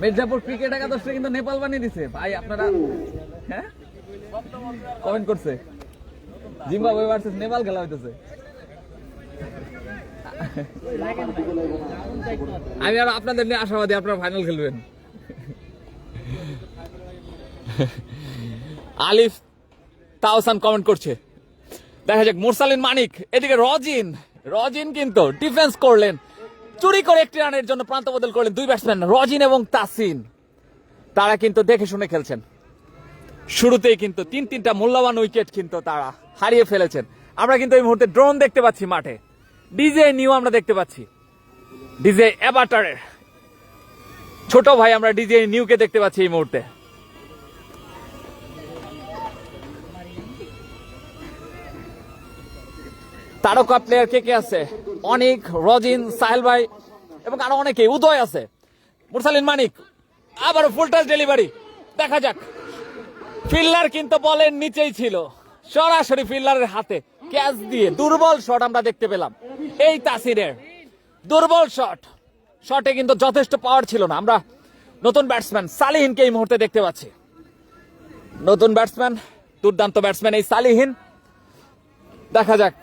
মির্জাপুর ক্রিকেট একাদশে কিন্তু নেপাল বানিয়ে দিছে ভাই, আপনারা হ্যাঁ কমেন্ট করছে জিম্বাবুয়ে ভার্সেস নেপাল খেলা হইতেছে। আমি আর আপনাদের নিয়ে আশাবাদী আপনারা ফাইনাল খেলবেন। আলিফ তাওসান কমেন্ট করছে, দেখা যাক। মুরসালিন মানিক, এদিকে রজিন কিন্তু ডিফেন্স করলেন, চুরি করে একটি রানের জন্য প্রান্ত বদল করলেন দুই ব্যাটসম্যান রজিন এবং তাসিন। তারা কিন্তু দেখে শুনে খেলছেন। শুরুতেই কিন্তু তিনটা মূল্যবান উইকেট কিন্তু তারা হারিয়ে ফেলেছেন। আমরা কিন্তু এই মুহূর্তে ড্রোন দেখতে পাচ্ছি মাঠে, ডিজে নিউ আমরা দেখতে পাচ্ছি, ডিজে অ্যাভাটারের ছোট ভাই আমরা ডিজে নিউকে দেখতে পাচ্ছি এই মুহূর্তে। তারকা প্লেয়ার কে কে আছে? অনিক, রজিন, সাহেল ভাই এবং আরো অনেকে, উদয় আছে। মুরসালিন মানিক আবারও ফুল টাচ ডেলিভারি, দেখা যাক। ফিল্ডার কিন্তু বলের নিচেই ছিল, সরাসরি ফিল্ডারের হাতে ক্যাচ দিয়ে দুর্বল শট আমরা দেখতে পেলাম। এই তাসিরের দুর্বল শটে কিন্তু যথেষ্ট পাওয়ার ছিল না। আমরা নতুন ব্যাটসম্যান সালিহিনকে এই মুহূর্তে দেখতে পাচ্ছি। নতুন ব্যাটসম্যান, দুর্দান্ত ব্যাটসম্যান এই সালিহিন, দেখা যাক।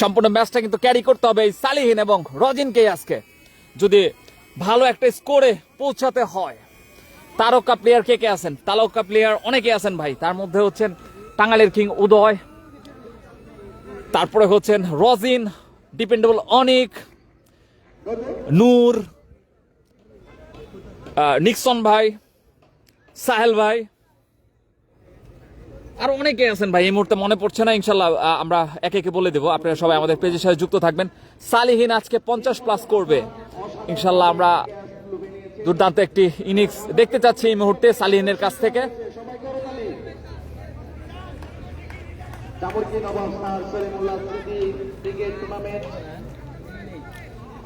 সম্পূর্ণ ম্যাচটা কিন্তু ক্যারি করতে হবে এই সালিহিন এবং রজিনকে আজকে যদি ভালো একটা স্কোরে পৌঁছাতে হয়। তারকা প্লেয়ার কে কে আছেন? তারকা প্লেয়ার অনেকে আছেন ভাই, তার মধ্যে হচ্ছেন টাঙ্গাইলের কিং উদয়, তারপরে হচ্ছেন রজিন, ডিপেন্ডেবল অনিক, নূর, নিক্সন ভাই, সাহেল ভাই, আর অনেকে আছেন ভাই, এই মুহূর্তে মনে পড়ছে না। ইনশাল্লাহ আমরা একে একে বলে দেবো, আপনারা সবাই আমাদের পেজের সাথে যুক্ত থাকবেন। সালিহিন আজকে 50+ করবে ইনশাল্লাহ। আমরা দুর্দান্ত একটি ইনিংস দেখতে চাচ্ছি এই মুহূর্তে সালিহিনের কাছ থেকে। জামুরকি নবাব স্যার সলিমুল্লাহ স্মৃতি ক্রিকেট টুর্নামেন্ট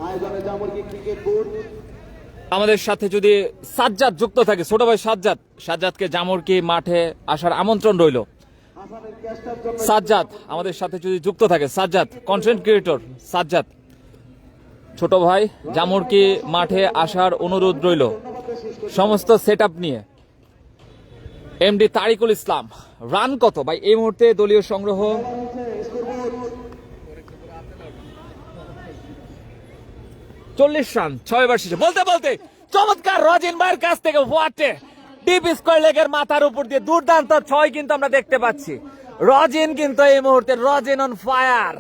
আয়োজনে জামুরকি ক্রিকেট বোর্ড। আমাদের সাথে যদি সাজ্জাদ যুক্ত থাকে, ছোট ভাই সাজ্জাদকে জামুরকি মাঠে আসার আমন্ত্রণ রইল। সাজ্জাদ আমাদের সাথে যদি যুক্ত থাকে, সাজ্জাদ কন্টেন্ট ক্রিয়েটর সাজ্জাদ, ছোট ভাই জামুরকি মাঠে আসার অনুরোধ রইল সমস্ত সেটআপ নিয়ে। এমডি তারিকুল ইসলাম, রান কত ভাই এই মুহূর্তে? দলীয় সংগ্রহ 40 রান, 6 ওভার শেষে। বলতে বলতে চমৎকার রজিন ভাইয়ের কাছ থেকে ওয়াটে ডিপ স্কোয়ার লেগের মাথার উপর দিয়ে দুর্দান্ত 6 কিন্তু আমরা দেখতে পাচ্ছি। রজিন কিন্তু এই মুহূর্তে রজিন অন ফায়ার।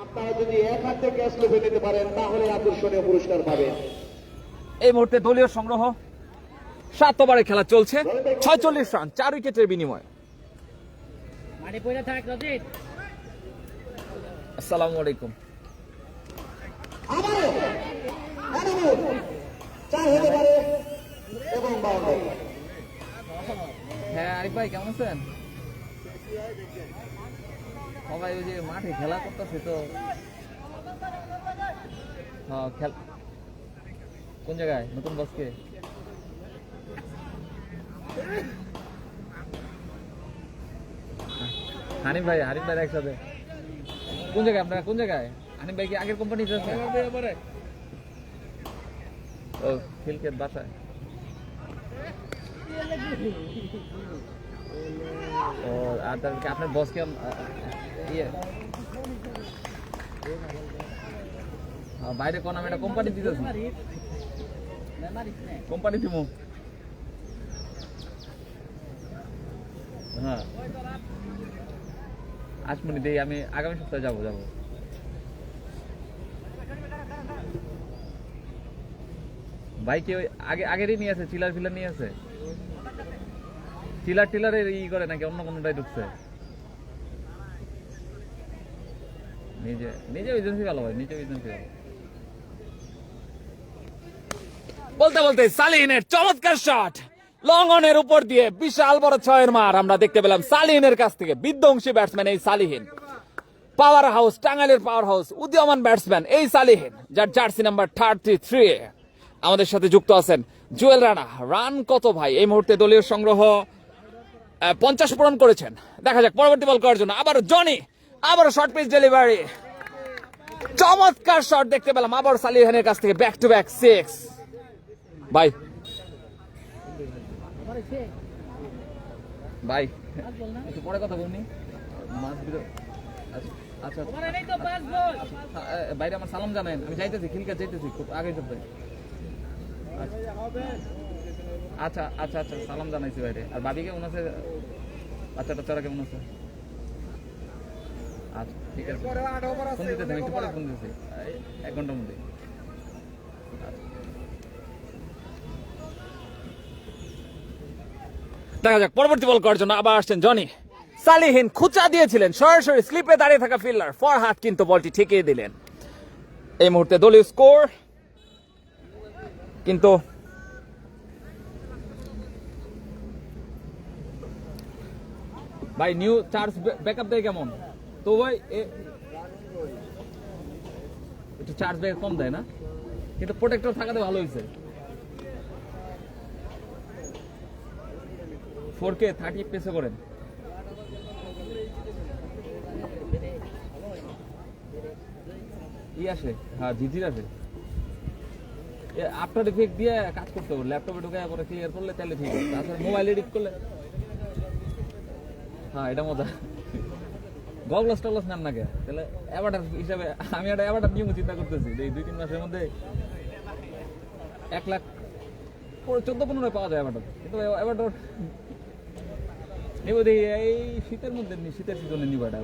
আপনারা যদি এক হাতে ক্যাচ লুফে নিতে পারেন তাহলে আকর্ষণীয় পুরস্কার পাবেন। এই মুহূর্তে দলীয় সংগ্রহ 7 ওভারে খেলা চলছে, 46 রান 4 উইকেটের বিনিময়ে। আসসালামু আলাইকুম। হ্যাঁ আরিফ ভাই কেমন আছেন? সবাই ওই যে মাঠে খেলা করতেছে তো। হ্যাঁ কোন জায়গায় নতুন বসকে? হানিফ ভাই একসাথে কোন জায়গায়? আপনারা কোন জায়গায়? হানিফ ভাই কি আগের কোম্পানিতে আছে? ও খিলকেত বাসায়। ও আর তারপরে আপনার বসকে ইয়ে বাইরে কোন আমি একটা কোম্পানি দিতেছি, কোম্পানি দিব। হ্যাঁ আজমনি দেই, আমি আগামী সপ্তাহে যাবো। বাইকে ওই আগেরই নিয়ে আছে, চিলার ফিলার নিয়ে আছে। টিলারের ই করে নাকি অন্য কোনটাই ঢুকছে? নিজে এজেন্সি ভালো হয়, নিজে এজেন্সি ভালো। বলতে সালিহিনের চমৎকার শট, লং অনের উপর দিয়ে বিশাল বড় 6-এর মার আমরা দেখতে পেলাম সালিহিনের কাছ থেকে। বিধ্বংসী ব্যাটসম্যান এই সালিহিন, পাওয়ার হাউস, টাঙ্গাইলের পাওয়ার হাউস, উদীয়মান ব্যাটসম্যান এই সালিহিন, যার জার্সি নাম্বার 33। আমাদের সাথে যুক্ত আছেন জুয়েল রানা। রান কত ভাই এই মুহূর্তে? দলীয় সংগ্রহ 50 পূরণ করেছেন। দেখা যাক পরবর্তী বল করার জন্য আবার জনি, আবার শর্ট পিচ ডেলিভারি, চমৎকার শট দেখতে পেলাম আবার সালিহিনের কাছ থেকে। ব্যাক টু ব্যাক 6 ভাই। একটু পরে কথা বলনি। আচ্ছা বাইরে আমার সালাম জানেন, আমি যাইতেছি, খিলকা যাইতেছি খুব আগে সপ্তাহে। আচ্ছা সালাম জানাইছি বাইরে। আর বাবি কেমন আছে? বাচ্চারা কেমন আছে? আচ্ছা ঠিক আছে, ফোন দিতেছি, একটু পরে ফোন দিতেছি, 1 ঘন্টার মধ্যে। দেখা যাক পরবর্তী বল করার জন্য আবার আসছেন জনি। সালিহিন খুচা দিয়েছিলেন, সরাসরি স্লিপে দাঁড়িয়ে থাকা ফিল্ডার ফরহাদ কিন্তু বলটি ঠেকিয়ে দিলেন। এই মুহূর্তে দলীয় স্কোর কিন্তু ভাই নিউ চার্জ ব্যাকআপ দেয় কেমন? তো ভাই একটু চার্জ ব্যাক কম দেয় না, কিন্তু প্রোটেক্টর থাকাতে ভালো হয়েছে। 4K 30 পেসে করেন। আসে হ্যাঁ জিজির আসে, আফটার ইফেক্ট দিয়ে কাজ করতে হবে, ল্যাপটপে ঢুকে পরে ক্লিয়ার করলে তাহলে ঠিক আছে। তাছাড়া মোবাইল এডিট করলে হ্যাঁ এটা মজা। গগলস টগলস নেন না কে? তাহলে অ্যাভাটার হিসাবে আমি একটা অ্যাভাটার নিয়ম চিন্তা করতেছি, এই 2-3 মাসের মধ্যে 1 লাখ 14-15 পাওয়া যায় অ্যাভাটার। কিন্তু অ্যাভাটার নিব দেখি এই শীতের মধ্যে, শীতের সিজনে নিব এটা।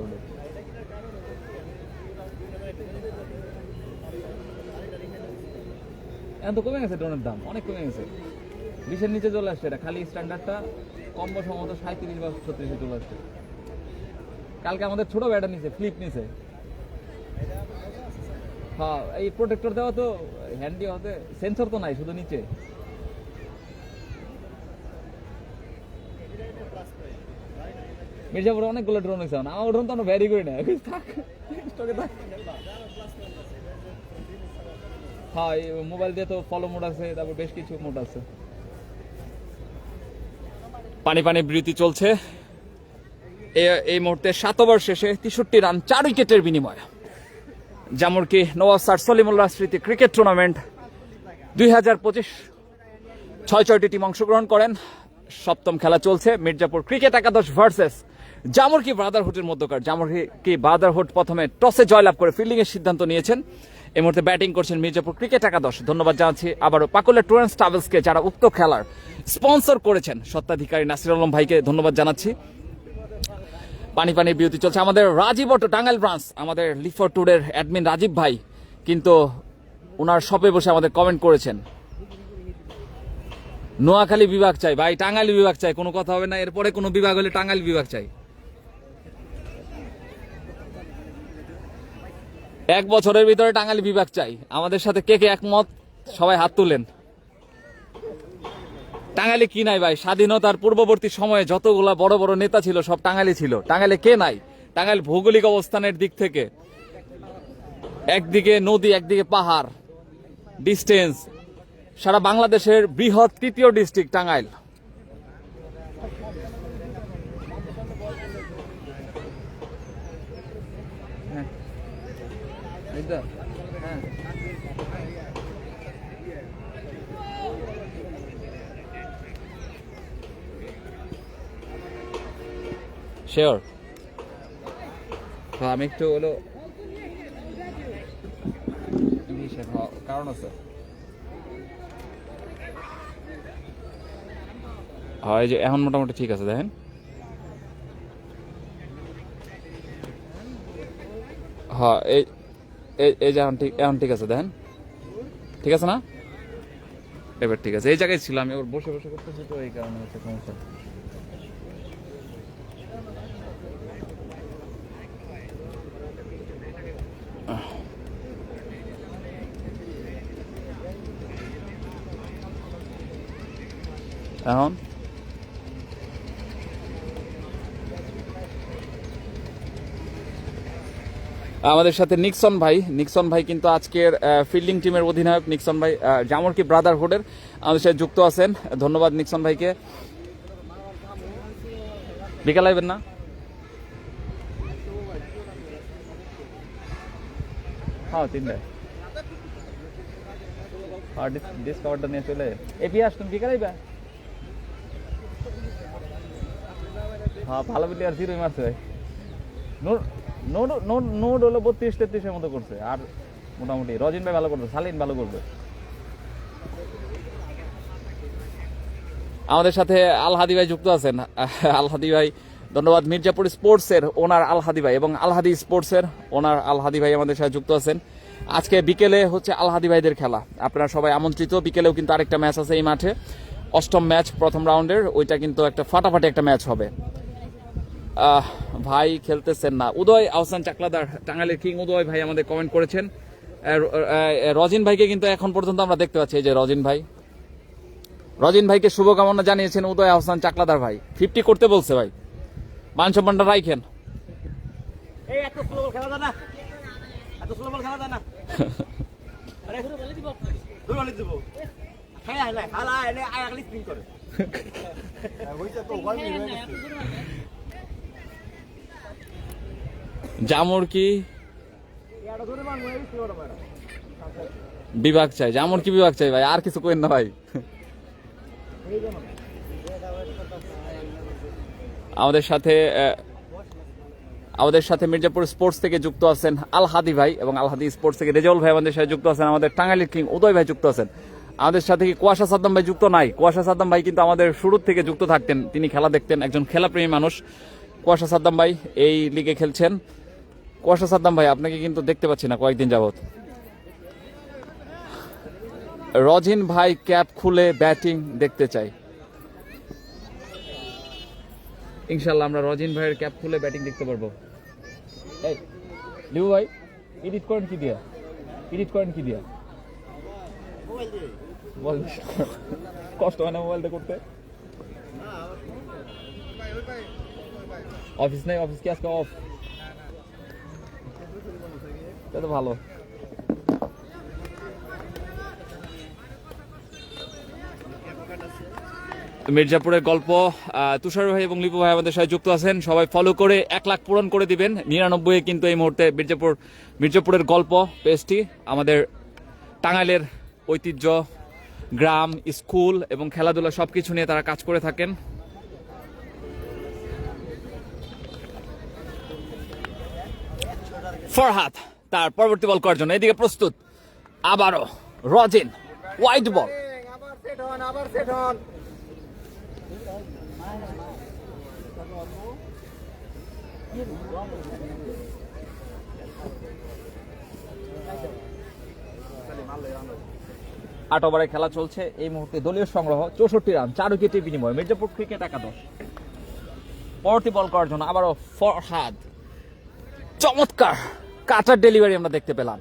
এখন তো কমে গেছে, ড্রোনের দাম অনেক কমে গেছে, 20-এর নিচে চলে আসছে। এটা খালি স্ট্যান্ডার্ডটা কম্বো সম্ভবত 37 বা 36-এ চলে আসছে। কালকে আমাদের ছোট ব্যাটার নিচে ফ্লিপ নিচে। হ্যাঁ এই প্রোটেক্টর দেওয়া তো হ্যান্ডি হতে, সেন্সর তো নাই, শুধু নিচে। মির্জাপুরে অনেকগুলো ড্রোন হয়েছে, আমার ড্রোন তো আমরা ভ্যারি করি না। হ্যাঁ মোবাইল দিয়ে তো ফলো মোড আছে, তারপর বেশ কিছু মোড আছে। পানি বিরতি চলছে এই মুহূর্তে। 7 ওভার শেষে 63 রান 4 উইকেটের বিনিময়ে জামুরকি নওয়াব স্যার সলিমুল্লাহ স্মৃতি ক্রিকেট টুর্নামেন্ট 2025 6টি টিম অংশগ্রহণ করেন। 7ম খেলা চলছে মির্জাপুর ক্রিকেট একাদশ ভার্সেস জামুরকি ব্রাদারহুডের মধ্যকার। জামুরকি ব্রাদারহুড প্রথমে টসে জয়লাভ করে ফিল্ডিং এর সিদ্ধান্ত নিয়েছেন। এই মুহূর্তে ব্যাটিং করছেন মির্জাপুর ক্রিকেট একাদশ। ধন্যবাদ জানাচ্ছি আবারও পাকুলের ট্যুর অ্যান্ড ট্রাভেলসকে, যারা উক্ত খেলার স্পন্সর করেছেন। স্বত্বাধিকারী নাসির আলম ভাইকে ধন্যবাদ জানাচ্ছি। পানির বিরতি চলছে। আমাদের রাজীব অটো টাঙ্গাইল ব্রাঞ্চ, আমাদের লিফর ট্যুরের অ্যাডমিন রাজীব ভাই কিন্তু ওনার শপে বসে আমাদের কমেন্ট করেছেন। নোয়াখালী বিভাগ চাই ভাই, টাঙ্গাইল বিভাগ চাই, কোনো কথা হবে না। এরপরে কোনো বিভাগ হলে টাঙ্গাইল বিভাগ চাই। 1 বছরের ভিতরে টাঙ্গাইল বিভাগ চাই। আমাদের সাথে কে কে একমত সবাই হাত তুলেন। টাঙ্গাইলে কি নাই ভাই? স্বাধীনতার পূর্ববর্তী সময়ে যতগুলা বড় বড় নেতা ছিল সব টাঙ্গাইলে ছিল। টাঙ্গাইলে কে নাই? টাঙ্গাইল ভৌগোলিক অবস্থানের দিক থেকে একদিকে নদী, একদিকে পাহাড়, ডিস্টেন্স, সারা বাংলাদেশের বৃহৎ 3য় ডিস্ট্রিক্ট টাঙ্গাইল। শিওর। আমি একটু হলো কারণ আছে, হয় যে এখন মোটামুটি ঠিক আছে। দেখেন হ্যাঁ, এই যে এখন ঠিক আছে। দেখেন ঠিক আছে না? এবার ঠিক আছে। এই জায়গায় ছিল, আমি ওর বসে বসে করতেছি তো এই কারণে হচ্ছে সমস্যা। এখন আমাদের সাথে নিক্সন ভাই কিন্তু আজকের ফিল্ডিং টিমের অধিনায়ক। নিক্সন ভাই জামরকি ব্রাদারহুডের আমাদের সাথে যুক্ত আছেন। ধন্যবাদ নিক্সন ভাইকে। বিকাল আইবেন না? হ্যাঁ, 3টায়। আর ডিসকাভারটা নিয়ে চলে এপি আসতুন। বিকাল আইবা? হ্যাঁ, ভালো প্লেয়ার, 0 মারছে ভাই। নোট হলো 32-33-এর মতো করছে। আর মোটামুটি রজিন ভাই ভালো করবে, সালিন ভালো করবে। আমাদের সাথে আলহাদি ভাই যুক্ত আছেন। আলহাদি ভাই ধন্যবাদ। মির্জাপুর স্পোর্টসের ওনার আলহাদি ভাই এবং আলহাদি স্পোর্টসের ওনার আলহাদি ভাই আমাদের সাথে যুক্ত আছেন। আজকে বিকেলে হচ্ছে আলহাদি ভাইদের খেলা, আপনারা সবাই আমন্ত্রিত। বিকেলেও কিন্তু আরেকটা ম্যাচ আছে এই মাঠে, 8ম ম্যাচ প্রথম রাউন্ডের। ওইটা কিন্তু একটা ফাটাফাটি একটা ম্যাচ হবে। ভাই খেলতেছেন না। উদয় আহসান চাকলাদার, টাঙ্গাইলের কিং উদয় ভাই আমাদের কমেন্ট করেছেন। রজিন ভাইকে কিন্তু এখন পর্যন্ত আমরা দেখতে পাচ্ছি। এই যে রজিন ভাইকে শুভকামনা জানিয়েছেন উদয় আহসান চাকলাদার ভাই। 50 করতে বলছে ভাই, মান সম্মানটা রাখেন। জামরকি বিভাগ চাই, জামরকি বিভাগ চাই ভাই, আর কিছু করেন না ভাই। আমাদের সাথে মির্জাপুর স্পোর্টস থেকে যুক্ত আছেন আলহাদি ভাই এবং আলহাদি স্পোর্টস থেকে রেজাউল ভাই আমাদের সাথে যুক্ত আছেন। আমাদের টাঙ্গাইলের কিং উদয় ভাই যুক্ত আছেন। আমাদের সাথে কি কুয়াশা সাদ্দাম ভাই যুক্ত নাই? কুয়াশা সাদ্দাম ভাই কিন্তু আমাদের শুরুর থেকে যুক্ত থাকতেন, তিনি খেলা দেখতেন, একজন খেলাপ্রেমী মানুষ। কুয়াশা সাদ্দাম ভাই এই লিগে খেলছেন। কুয়াশা সাদ্দাম ভাই আপনাকে কিন্তু দেখতে পাচ্ছি না কয়েকদিন যাবত। রজিন ভাই ক্যাপ খুলে ব্যাটিং দেখতে চাই। ইনশাল্লাহ আমরা রজিন ভাইয়ের ক্যাপ খুলে ব্যাটিং দেখতে পারবো। এই লিবু ভাই এডিট করেন কি দিয়া? কষ্ট হয় না মোবাইলটা করতে? অফিস নাই? অফিস কি আজকে অফ? এটা তো ভালো। মির্জাপুরের গল্প তুষার ভাই এবং লিপু ভাই আমাদের সাথে যুক্ত আছেন। সবাই ফলো করে 1 লাখ পূরণ করে দিবেন। 99 কিন্তু এই মুহূর্তে মির্জাপুরের গল্প পেজটি আমাদের টাঙ্গাইলের ঐতিহ্য, গ্রাম, স্কুল এবং খেলাধুলা সবকিছু নিয়ে তারা কাজ করে থাকেন। ফরহাদ তার পরবর্তী বল করার জন্য এদিকে প্রস্তুত। আবারও রজিন ওয়াইড বল। আবার সেট হন। 8 ওভারে খেলা চলছে এই মুহূর্তে। দলীয় সংগ্রহ 64 রান 4 উইকেটের বিনিময়ে। মির্জাপুর ক্রিকেট একাদশ পরবর্তী বল করার জন্য আবারও ফরহাদ। চমৎকার কাটার ডেলিভারি আমরা দেখতে পেলাম।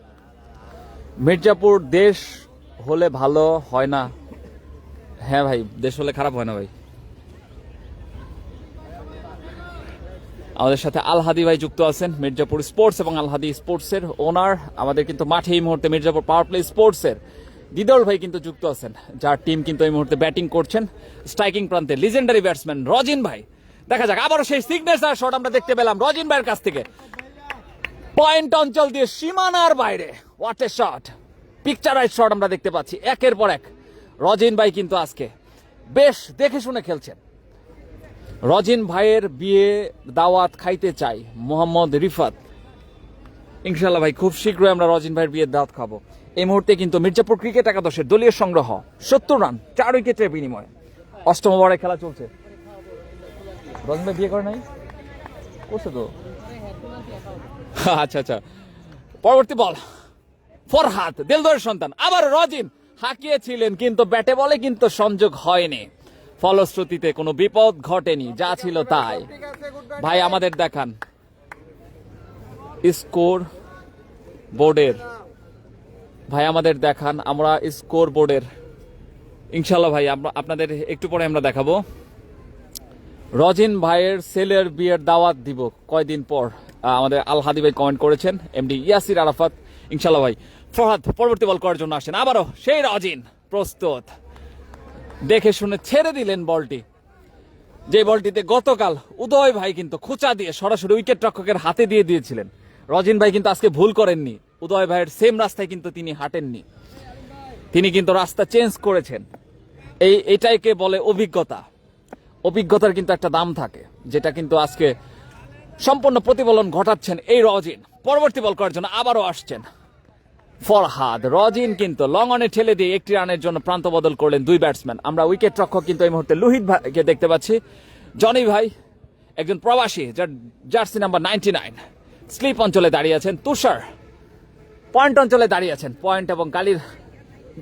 মির্জাপুর দেশ হলে ভালো হয় না। হ্যাঁ ভাই, দেশ হলে খারাপ হয় না ভাই। আমাদের সাথে আলহাদি ভাই যুক্ত আছেন, মির্জাপুর স্পোর্টস এবং আলহাদি স্পোর্টসের ওনার। আমাদের কিন্তু মাঠে এই মুহূর্তে মির্জাপুর পাওয়ার প্লে স্পোর্টসের দিদল ভাই কিন্তু যুক্ত আছেন, যার টিম কিন্তু এই মুহূর্তে ব্যাটিং করছেন। স্ট্রাইকিং প্রান্তে লিজেন্ডারি ব্যাটসম্যান রজিন ভাই। দেখা যাক, আবারও সেই সিগনেচার শট আমরা দেখতে পেলাম রজিন ভাইয়ের কাছ থেকে। পয়েন্ট অঞ্চল দিয়ে সীমানার বাইরে, what a shot, picturise shot আমরা দেখতে পাচ্ছি একের পর এক। রজিন ভাই কিন্তু আজকে বেশ দেখে শুনে খেলছেন। রজিন ভাইয়ের বিয়ে দাওয়াত খাইতে চাই মোহাম্মদ রিফাত। ইনশাল্লাহ ভাই, খুব শীঘ্রই আমরা রজিন ভাইয়ের বিয়ের দাওয়াত খাবো। এই মুহূর্তে কিন্তু মির্জাপুর ক্রিকেট একাদশের দলীয় সংগ্রহ 70 রান 4 উইকেটের বিনিময়ে। 8ম ওভারে খেলা চলছে। রজিন ভাই বিয়ে করে নাই? করছে তো। আচ্ছা আচ্ছা, পরবর্তী বল ফরহাদ, দিলদরের সন্তান। আবার রজিন হাঁকিয়েছিলেন কিন্তু ব্যাটে বলে কিন্তু সংযোগ হয়নি। ফলশ্রুতিতে কোনো বিপদ ঘটেনি, যা ছিল তাই। ভাই আমাদের দেখান স্কোর বোর্ডের, ভাই আমাদের দেখান, আমরা স্কোর বোর্ডের। ইনশাল্লাহ ভাই আপনাদের একটু পরে আমরা দেখাবো। রজিন ভাইয়ের ছেলের বিয়ের দাওয়াত দিব কয়দিন পর, আমাদের আলহাদি ভাই কমেন্ট করেছেন। এমডি ইয়াসির আরাফাত। ইনশাল্লাহ ভাই। ফরহাদ পরবর্তী বল করার জন্য আসেন। আবারও সেই রজিন প্রস্তুত, দেখে শুনে ছেড়ে দিলেন বলটি, যে বলটিতে গতকাল উদয় ভাই কিন্তু খোঁচা দিয়ে সরাসরি উইকেট রক্ষকের হাতে দিয়ে দিয়েছিলেন। রজিন ভাই কিন্তু আজকে ভুল করেননি, উদয় ভাইয়ের সেম রাস্তায় কিন্তু তিনি হাঁটেননি, তিনি কিন্তু রাস্তা চেঞ্জ করেছেন। এটাইকে বলে অভিজ্ঞতা। অভিজ্ঞতার কিন্তু একটা দাম থাকে, যেটা কিন্তু আজকে সম্পূর্ণ প্রতিফলন ঘটাচ্ছেন এই রজিন। পরবর্তী বল করার জন্য আবারও আসছেন ফরহাদ। রজিন কিন্তু লং অনে ঠেলে দিয়ে 1টি রানের জন্য প্রান্ত বদল করলেন 2 ব্যাটসম্যান। আমরা উইকেট রক্ষক কিন্তু এই মুহূর্তে লোহিত ভাইকে দেখতে পাচ্ছি। জনি ভাই একজন প্রবাসী, যার জার্সি নাম্বার 99, স্লিপ অঞ্চলে দাঁড়িয়ে আছেন। তুষার পয়েন্ট অঞ্চলে দাঁড়িয়ে আছেন, পয়েন্ট এবং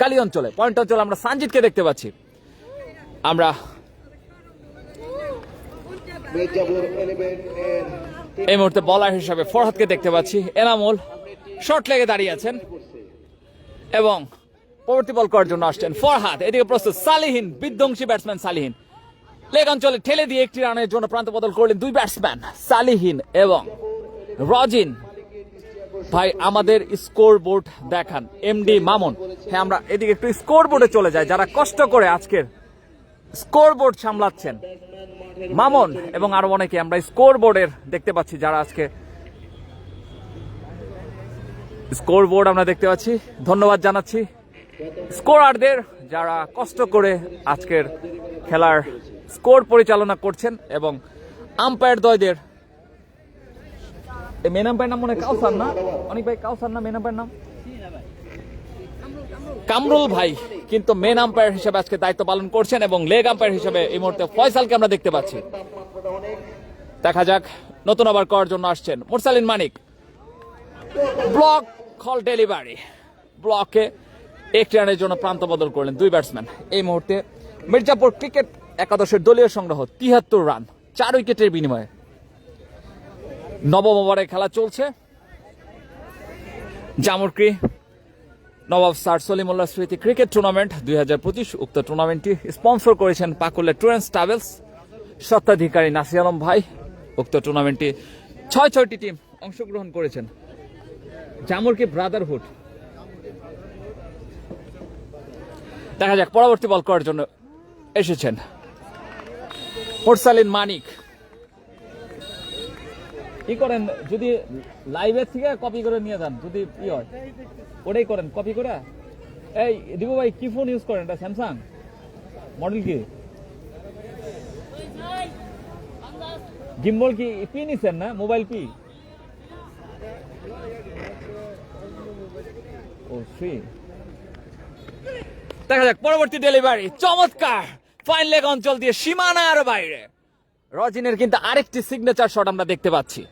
গালি অঞ্চলে। পয়েন্ট অঞ্চলে আমরা সঞ্জিতকে দেখতে পাচ্ছি। আমরা এই মুহূর্তে বলার হিসাবে ফরহাদকে দেখতে পাচ্ছি। এনামুল শর্ট লেগে দাঁড়িয়ে আছেন এবং পরবর্তী বল করার জন্য আসছেন ফরহাদ। এদিকে প্রস্তুত সালিহিন, বিধ্বংসী ব্যাটসম্যান সালিহিন। লেগ অঞ্চলে ঠেলে দিয়ে 1টি রানের জন্য প্রান্ত বদল করলেন 2 ব্যাটসম্যান সালিহিন এবং রজিন। ভাই আমাদের স্কোর বোর্ড দেখান এমডি মামুন। হ্যাঁ, আমরা এদিকে একটু স্কোর বোর্ডে চলে যাই। যারা কষ্ট করে আজকের স্কোর বোর্ড সামলাচ্ছেন, মামুন এবং আরো অনেকে আমরা স্কোর বোর্ডের দেখতে পাচ্ছি, যারা আজকে স্কোর বোর্ড আমরা দেখতে পাচ্ছি। ধন্যবাদ জানাচ্ছি স্কোরারদের, যারা কষ্ট করে আজকের খেলার স্কোর পরিচালনা করছেন, এবং আম্পায়ার দ্বয়দের। মেন আম্পায়ার নাম মনে হয় কাউসার না? অনেক ভাই কাউসার না মেন আম্পায়ার নাম? কামরুল ভাই কিন্তু মেন আম্পায়ার হিসেবে আজকে দায়িত্ব পালন করছেন, এবং লেগ আম্পায়ার হিসেবে এই মুহূর্তে ফয়সালকে আমরা দেখতে পাচ্ছি। দেখা যাক, নতুন ওভার করার জন্য আসছেন মুরসালিন মানিক। ব্লক কল ডেলিভারি, ব্লকে 1টি রানের জন্য প্রান্ত বদল করলেন 2 ব্যাটসম্যান। এই মুহূর্তে মির্জাপুর ক্রিকেট একাদশের দলীয় সংগ্রহ 73 রান 4 উইকেটের বিনিময়ে। 9ম ওভারে খেলা চলছে। জামুরকি নবাব স্যার সলিমুল্লাহ স্মৃতি ক্রিকেট টুর্নামেন্ট 2025। উক্ত টুর্নামেন্টটি স্পন্সর করেছেন পাকুলের ট্যুরস ট্রাভেলস, স্বত্বাধিকারী নাসির আলম ভাই। উক্ত টুর্নামেন্টটি 6টি টিম অংশগ্রহণ করেছেন। জামুরকি ব্রাদারহুড। দেখা যাক, পরবর্তী বল করার জন্য এসেছেন মুরসালিন মানিক। কি করেন, যদি লাইভের থেকে কপি করে নিয়ে যান, যদি কি হয় ওটাই করেন, কপি করে। এই দিবু ভাই কি ফোন ইউজ করেন? এটা স্যামসাং মডেল কি? গিম্বল কি পি নিছেন না? মোবাইল পি? ও ফ্রি। দেখা যাক, পরবর্তী ডেলিভারি চমৎকার, ফাইন লেগ অঞ্চল দিয়ে সীমানার বাইরে। রজিনের কিন্তু আরেকটি সিগনেচার শট আমরা দেখতে পাচ্ছি।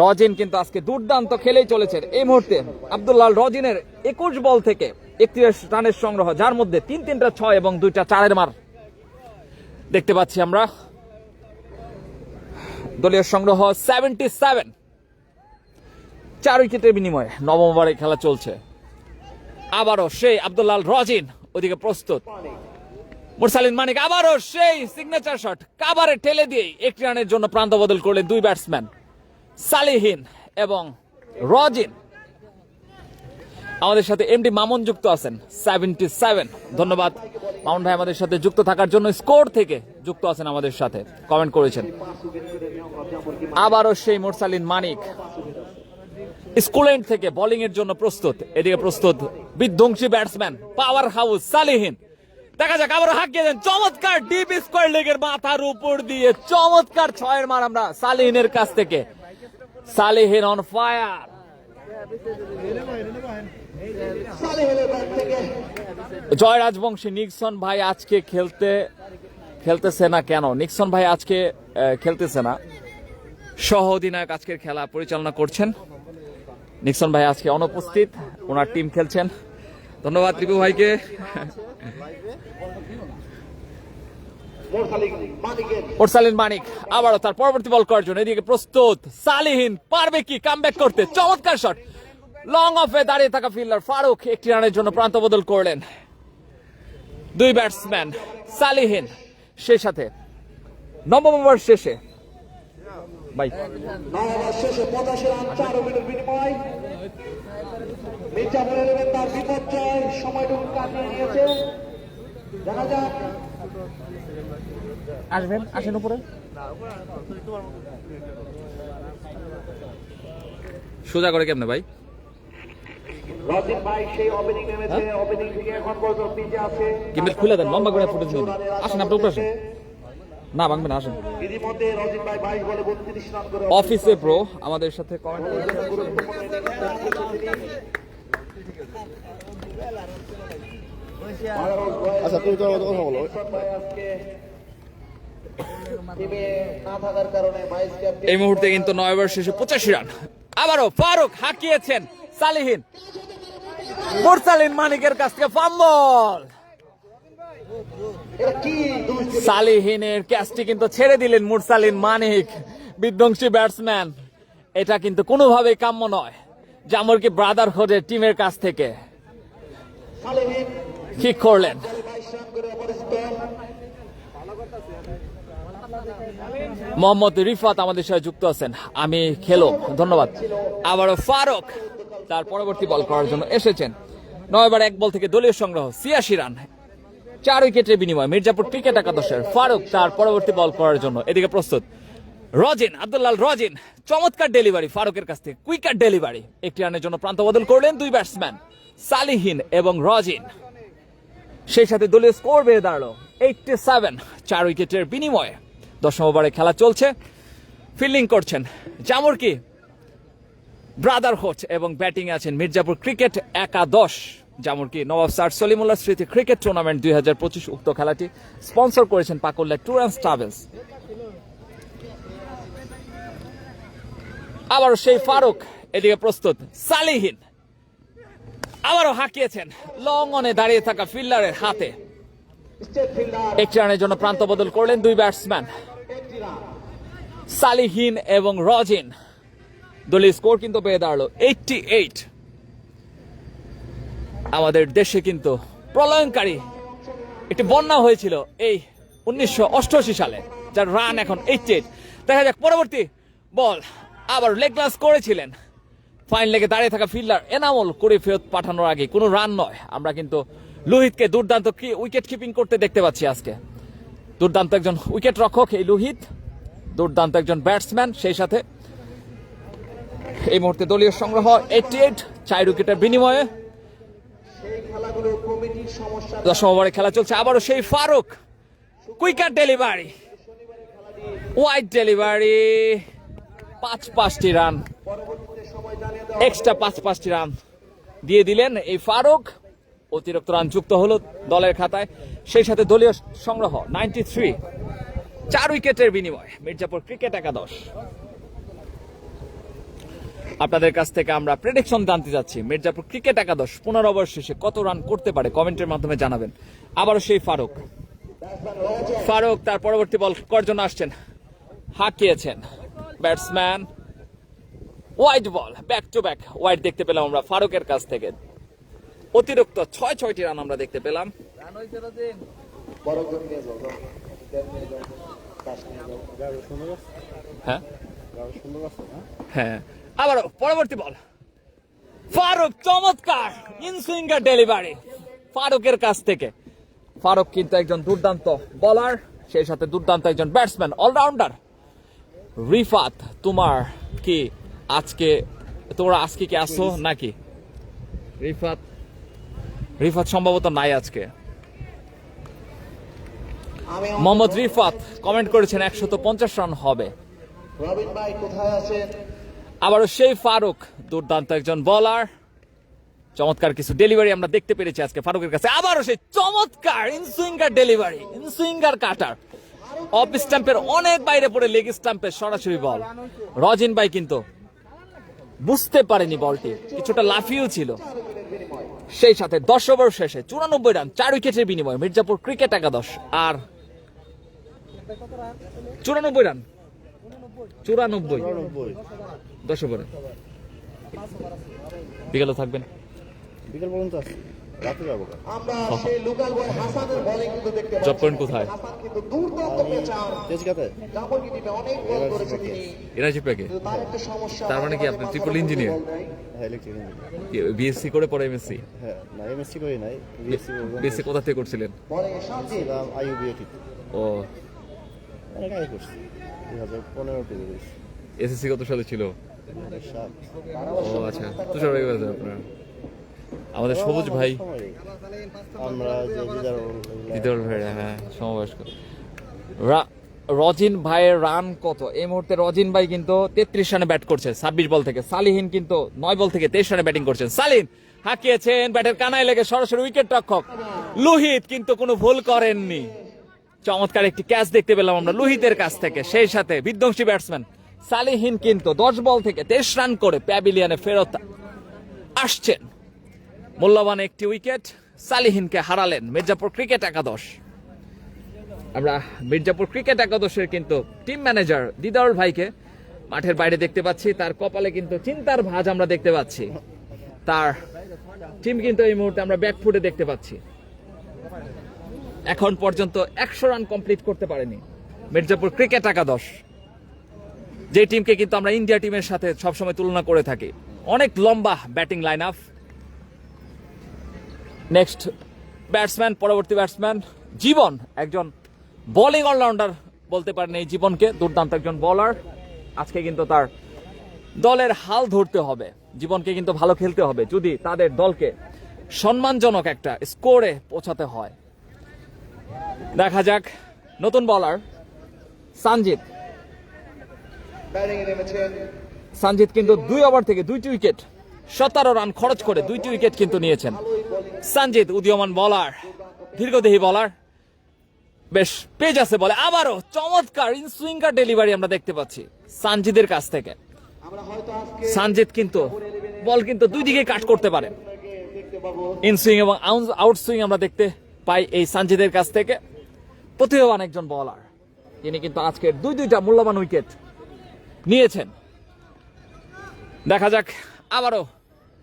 রজিন কিন্তু আজকে দুর্দান্ত খেলেই চলেছেন। এই মুহূর্তে আব্দুল্লাহ রজিনের 21 বল থেকে 31 রানের সংগ্রহ, যার মধ্যে 3টা 6 এবং 2টা 4-এর মার দেখতে পাচ্ছি আমরা। দলীয় সংগ্রহ 77, 4 উইকেটের বিনিময়ে নবম ওভারে খেলা চলছে। আবারও সেই আব্দুল্লাল রজিন ওদিকে প্রস্তুত। মুরসালিন মানিক আবারও সেই সিগনেচার শট, কাভারে ঠেলে দিয়ে 1 রানের জন্য প্রান্ত বদল করলেন 2 ব্যাটসম্যান সালিহিন এবং রজিন। আমাদের সাথে এমডি মামুন যুক্ত আছেন 77। ধন্যবাদ মামুন ভাই আমাদের সাথে যুক্ত থাকার জন্য। স্কোর থেকে যুক্ত আছেন আমাদের সাথে, কমেন্ট করেছেন। আবারও সেই মুরসালিন মানিক স্কুলেন্ট থেকে বোলিং এর জন্য প্রস্তুত। এদিকে প্রস্তুত বিধ্বংসী ব্যাটসম্যান পাওয়ার হাউস সালিহিন। দেখা যাক, আবারও হাঁকিয়ে দেন, চমৎকার ডিপ স্কোয়ার লেগের মাথার উপর দিয়ে চমৎকার 6-এর মার আমরা সালিহিনের কাছ থেকে। Salihin on fire. Joy Rajbanshi Nixon ভাই আজকে খেলতেছে না কেন? নিক্সন ভাই আজকে খেলতেছে না, সহ অধিনায়ক আজকের খেলা পরিচালনা করছেন। নিক্সন ভাই আজকে অনুপস্থিত, ওনার টিম খেলছেন। ধন্যবাদ রিপু ভাইকে। মুরসালিন মানিক আবারও তার পরবর্তী বল করার জন্য এদিকে প্রস্তুত। সালিহিন পারবে কি কামব্যাক করতে? চমৎকার শট, লং অফে দাঁড়িয়ে থাকা ফিল্ডার ফারুক 1 রানের জন্য প্রান্ত বদল করলেন। 2 ব্যাটসম্যান সালিহিন। সেই সাথে নবম ওভার শেষে ভাই 85 রান 4 উইকেটের বিনিময় মির্জাপুর 11 তার বিপর্যয় সময়টুকু কাটিয়ে নিয়েছে। দেখা যাক, আসেন উপরে, সোজা করে কেমনে ভাই? রজিন ভাই সেই ওপেনিং নেমেছে, ওপেনিং থেকে এখন পর্যন্ত পিচে আছে। গিম্বেল খুলে দেন, লম্বা করে ফুটেজ নিন। আসেন আপনি উপরে আসেন। না ভাঙবে না, আসেন। ইতিমধ্যে রজিন ভাই 22 বলে 32 রান করে অফিসে প্রো আমাদের সাথে কমেন্ট করেছেন। আচ্ছা তুমি তোমার মতো কথা বলো। আজকে টিমে না থাকার কারণে ভাইস ক্যাপ্টেন এই মুহূর্তে কিন্তু 9 ওভার শেষে 85 রান। আবারও ফারুক হাঁকিয়েছেন সালিহিন। মুরসালিন মানিকের কাছ থেকে ফাম্বল। এটা কি দোষ? সালিহিনের ক্যাচটি কিন্তু ছেড়ে দিলেন মুরসালিন মানিক, বিধ্বংসী ব্যাটসম্যান। এটা কিন্তু কোনোভাবেই কাম্য নয় জামরকি ব্রাদারহুডের টিমের কাছ থেকে। সালেহিন ঠিক করলেন। 22 রান করে অপরাজিত। মোহাম্মদ রিফাত আমাদের সাথে যুক্ত আছেন। আমি খেলো, ধন্যবাদ। আবারও ফারুক তার পরবর্তী বল করার জন্য এসেছেন। 9 ওভার 1 বল থেকে দলীয় সংগ্রহ 86 রান, 4 উইকেটের বিনিময় মির্জাপুর ক্রিকেট একাদশের ফারুক তার পরবর্তী বল করার জন্য এদিকে প্রস্তুত রজিন, আব্দুল্লাল রজিন। চমৎকার ডেলিভারি ফারুকের কাছ থেকে, কুইকার ডেলিভারি। 1 রানের জন্য প্রান্ত বদল করলেন 2 ব্যাটসম্যান সালিহিন এবং রজিন। সেই সাথে দলীয় স্কোর বেড়ে দাঁড়ালো 87, 4 উইকেটের বিনিময়ে। 10 ওভারে খেলা চলছে। ফিল্ডিং করছেন জামরকি ব্রাদারহুড এবং ব্যাটিং আছেন মির্জাপুর ক্রিকেট একাদশ। জামরকি নবাব স্যার সলিমুল্লাহ স্মৃতি ক্রিকেট টুর্নামেন্ট 2025। উক্ত খেলাটি স্পন্সর করেছেন পাকুল্লা ট্যুর অ্যান্ড ট্রাভেলস। আবারও সেই ফারুক, এদিকে প্রস্তুত সালিহিন। আবারও হাঁকিয়েছেন লং অনে দাঁড়িয়ে থাকা ফিল্ডারের হাতে। স্টেট ফিল্ডার 1 রানের জন্য প্রান্ত বদল করলেন 2 ব্যাটসম্যান 80 রান। সালিহিন এবং রজিন। দলীয় স্কোর কিন্তু পেয়ে দাঁড়ালো 88। আমাদের দেশে কিন্তু প্রলয়ঙ্কারী একটি বন্যা হয়েছিল এই 1988 সালে, যার রান এখন 88। দেখা যাক পরবর্তী বল। আবার লেগ গ্লাস করেছিলেন ফাইন লেগে দাঁড়িয়ে থাকা ফিল্ডার এনামুল করে ফেরত পাঠানোর আগে কোনো রান নয়। আমরা কিন্তু লোহিতকে দুর্দান্ত উইকেট কিপিং করতে দেখতে পাচ্ছি আজকে। দুর্দান্ত একজন উইকেট রক্ষক এই লোহিত, দুর্দান্ত একজন ব্যাটসম্যান। সেই সাথে এই মুহূর্তে দলীয় সংগ্রহ 88, 4 উইকেটের বিনিময়ে। সেই খেলাগুলো কমিটির সমস্যা। 10 ওভারে খেলা চলছে। আবারও সেই Faruk, quicker delivery, wide delivery, 5টি রান, পরবর্তীতে সময় জানিয়ে দেওয়া এক্সট্রা 5টি রান দিয়ে দিলেন এই ফারুক। অতিরিক্ত রান যুক্ত হলো দলের খাতায়। সেই সাথে দলীয় সংগ্রহ 93, 4 উইকেটের বিনিময় মির্জাপুর ক্রিকেট একাদশ। আপনাদের কাছ থেকে আমরা প্রেডিকশন জানতে যাচ্ছি মির্জাপুর ক্রিকেট একাদশ 15 ওভার শেষে কত রান করতে পারে কমেন্টের মাধ্যমে জানাবেন। আবারও সেই ফারুক তার পরবর্তী বল করার জন্য আসছেন, হাঁকিয়েছেন batsman, wide ball, back to back wide দেখতে পেলাম আমরা ফারুকের কাছ থেকে। অতিরিক্ত 6টি রান আমরা দেখতে পেলাম। হ্যাঁ হ্যাঁ, আবারও পরবর্তী বল, ফারুক চমৎকার ইনসুইঙ্গার ডেলিভারি ফারুকের কাছ থেকে। ফারুক কিন্তু একজন দুর্দান্ত বলার, সেই সাথে দুর্দান্ত একজন ব্যাটসম্যান, অলরাউন্ডার। রিফাত, তোমরা আজকে কি আসো নাকি? রিফাত সম্ভবত নাই আজকে। মোহাম্মদ রিফাত কমেন্ট করেছেন 150 রান হবে। রবিন ভাই কোথায় আছেন? আবারও সেই ফারুক, দুর্দান্ত একজন বলার, চমৎকার কিছু ডেলিভারি আমরা দেখতে পেরেছি আজকে ফারুকের কাছে। আবারও সেই চমৎকার ইনসুইঙ্গার ডেলিভারি, ইনসুইঙ্গার কাটার, অফ স্টাম্পের অনেক বাইরে পড়ে লেগ স্টাম্পের সরাসরি বল। রজিন ভাই কিন্তু বুঝতে পারেনি বলটি, কিছুটা লাফিয়েও ছিল। সেই সাথে 10 ওভার শেষে 94 রান 4 উইকেটের বিনিময়ে মির্জাপুর ক্রিকেট একাদশ আর 94 রান 94 10 ওভারে। বিকেলে থাকবেন, বিকেল পর্যন্ত আছে, রাতে যাবো। আমরা সেই লোকাল বয় হাসানের বোলিং কিন্তু দেখতে পাচ্ছি। জব করেন কোথায়? হাসান কিন্তু দুর্দান্ত পেচার, তেজগাঁতে জামরকি টিমে অনেক বল করেছে তিনি। এনার্জি প্যাকে। কিন্তু তার একটা সমস্যা, তার মানে কি আপনি ট্রিপল ইঞ্জিনিয়ার? হ্যাঁ, ইলেকট্রিক ইঞ্জিনিয়ার। বিএসসি করে পরে এমএসসি? হ্যাঁ, না এমএসসি করি নাই, বিএসসি কোথা থেকে করছিলেন? বলিং এ শান্তি। আইইউবিএটি ও, অনেক আগে করছি, 2015 থেকে করেছি। এসএসসি কত সালে ছিল? 2007 ও আচ্ছা, তুষার ভাই আছে আপনার। আমাদের সবুজ ভাই, আমরা যে দ্বিতীয় ভাই, হ্যাঁ সমবয়স্ক। রজিন ভাইয়ের রান কত এই মুহূর্তে? রজিন ভাই কিন্তু 33 রানে ব্যাট করছে 26 বল থেকে। সালিহিন কিন্তু 9 বল থেকে 23 রানে ব্যাটিং করছেন। সালিন হাঁকিয়েছেন, ব্যাটের কানায় লেগে সরাসরি উইকেট রক্ষক লোহিত কিন্তু কোনো ভুল করেননি। চমৎকার একটি ক্যাচ দেখতে পেলাম আমরা লোহিতের কাছ থেকে। সেই সাথে বিধ্বংসী ব্যাটসম্যান সালিহিন কিন্তু 10 বল থেকে 23 রান করে প্যাভিলিয়নে ফেরত আসছেন। মূল্যবান একটি উইকেট সালিহিনকে হারালেন মির্জাপুর ক্রিকেট একাদশ। আমরা মির্জাপুর ক্রিকেট একাদশের কিন্তু টিম ম্যানেজার দিদারুল ভাইকে মাঠের বাইরে দেখতে পাচ্ছি। তার কপালে কিন্তু চিন্তার ভাঁজ আমরা দেখতে পাচ্ছি। তার টিম কিন্তু এই মুহূর্তে আমরা ব্যাকফুটে দেখতে পাচ্ছি। এখন পর্যন্ত 100 রান কমপ্লিট করতে পারেনি মির্জাপুর ক্রিকেট একাদশ, যে টিমকে কিন্তু আমরা ইন্ডিয়া টিমের সাথে সবসময় তুলনা করে থাকি। অনেক লম্বা batting line up. Next batsman, পরবর্তী ব্যাটসম্যান জীবন, একজন বোলিং অলরাউন্ডার বলতে পারেন এই জীবনকে, দুর্দান্ত একজন বোলার। আজকে কিন্তু তার দলের হাল ধরতে হবে, জীবনকে কিন্তু ভালো খেলতে হবে যদি তাদের দলকে সম্মানজনক একটা স্কোরে পৌঁছাতে হয়। দেখা যাক নতুন বোলার সঞ্জিত। ব্যাটিং এ নেমেছেন সঞ্জিত কিন্তু 2 ওভার থেকে 2টি উইকেট, 17 রান খরচ করে 2টি উইকেট কিন্তু নিয়েছেন। সঞ্জিত উদীয়মান বোলার, দীর্ঘদেহী বোলার, বেশ পেজ আছে বলে। আবারও চমৎকার ইনসুইঙ্গার ডেলিভারি আমরা দেখতে পাচ্ছি সঞ্জিতের কাছ থেকে। আমরা হয়তো আজকে সঞ্জিত কিন্তু বল কিন্তু দুই দিকে কাট করতে পারে। দেখতে পাবো ইনসুইং এবং আউটসুইং আমরা দেখতে পাই এই সঞ্জিতের কাছ থেকে। প্রতিভাবান একজন বোলার, তিনি কিন্তু আজকের দুইটা মূল্যবান উইকেট নিয়েছেন। দেখা যাক আবারও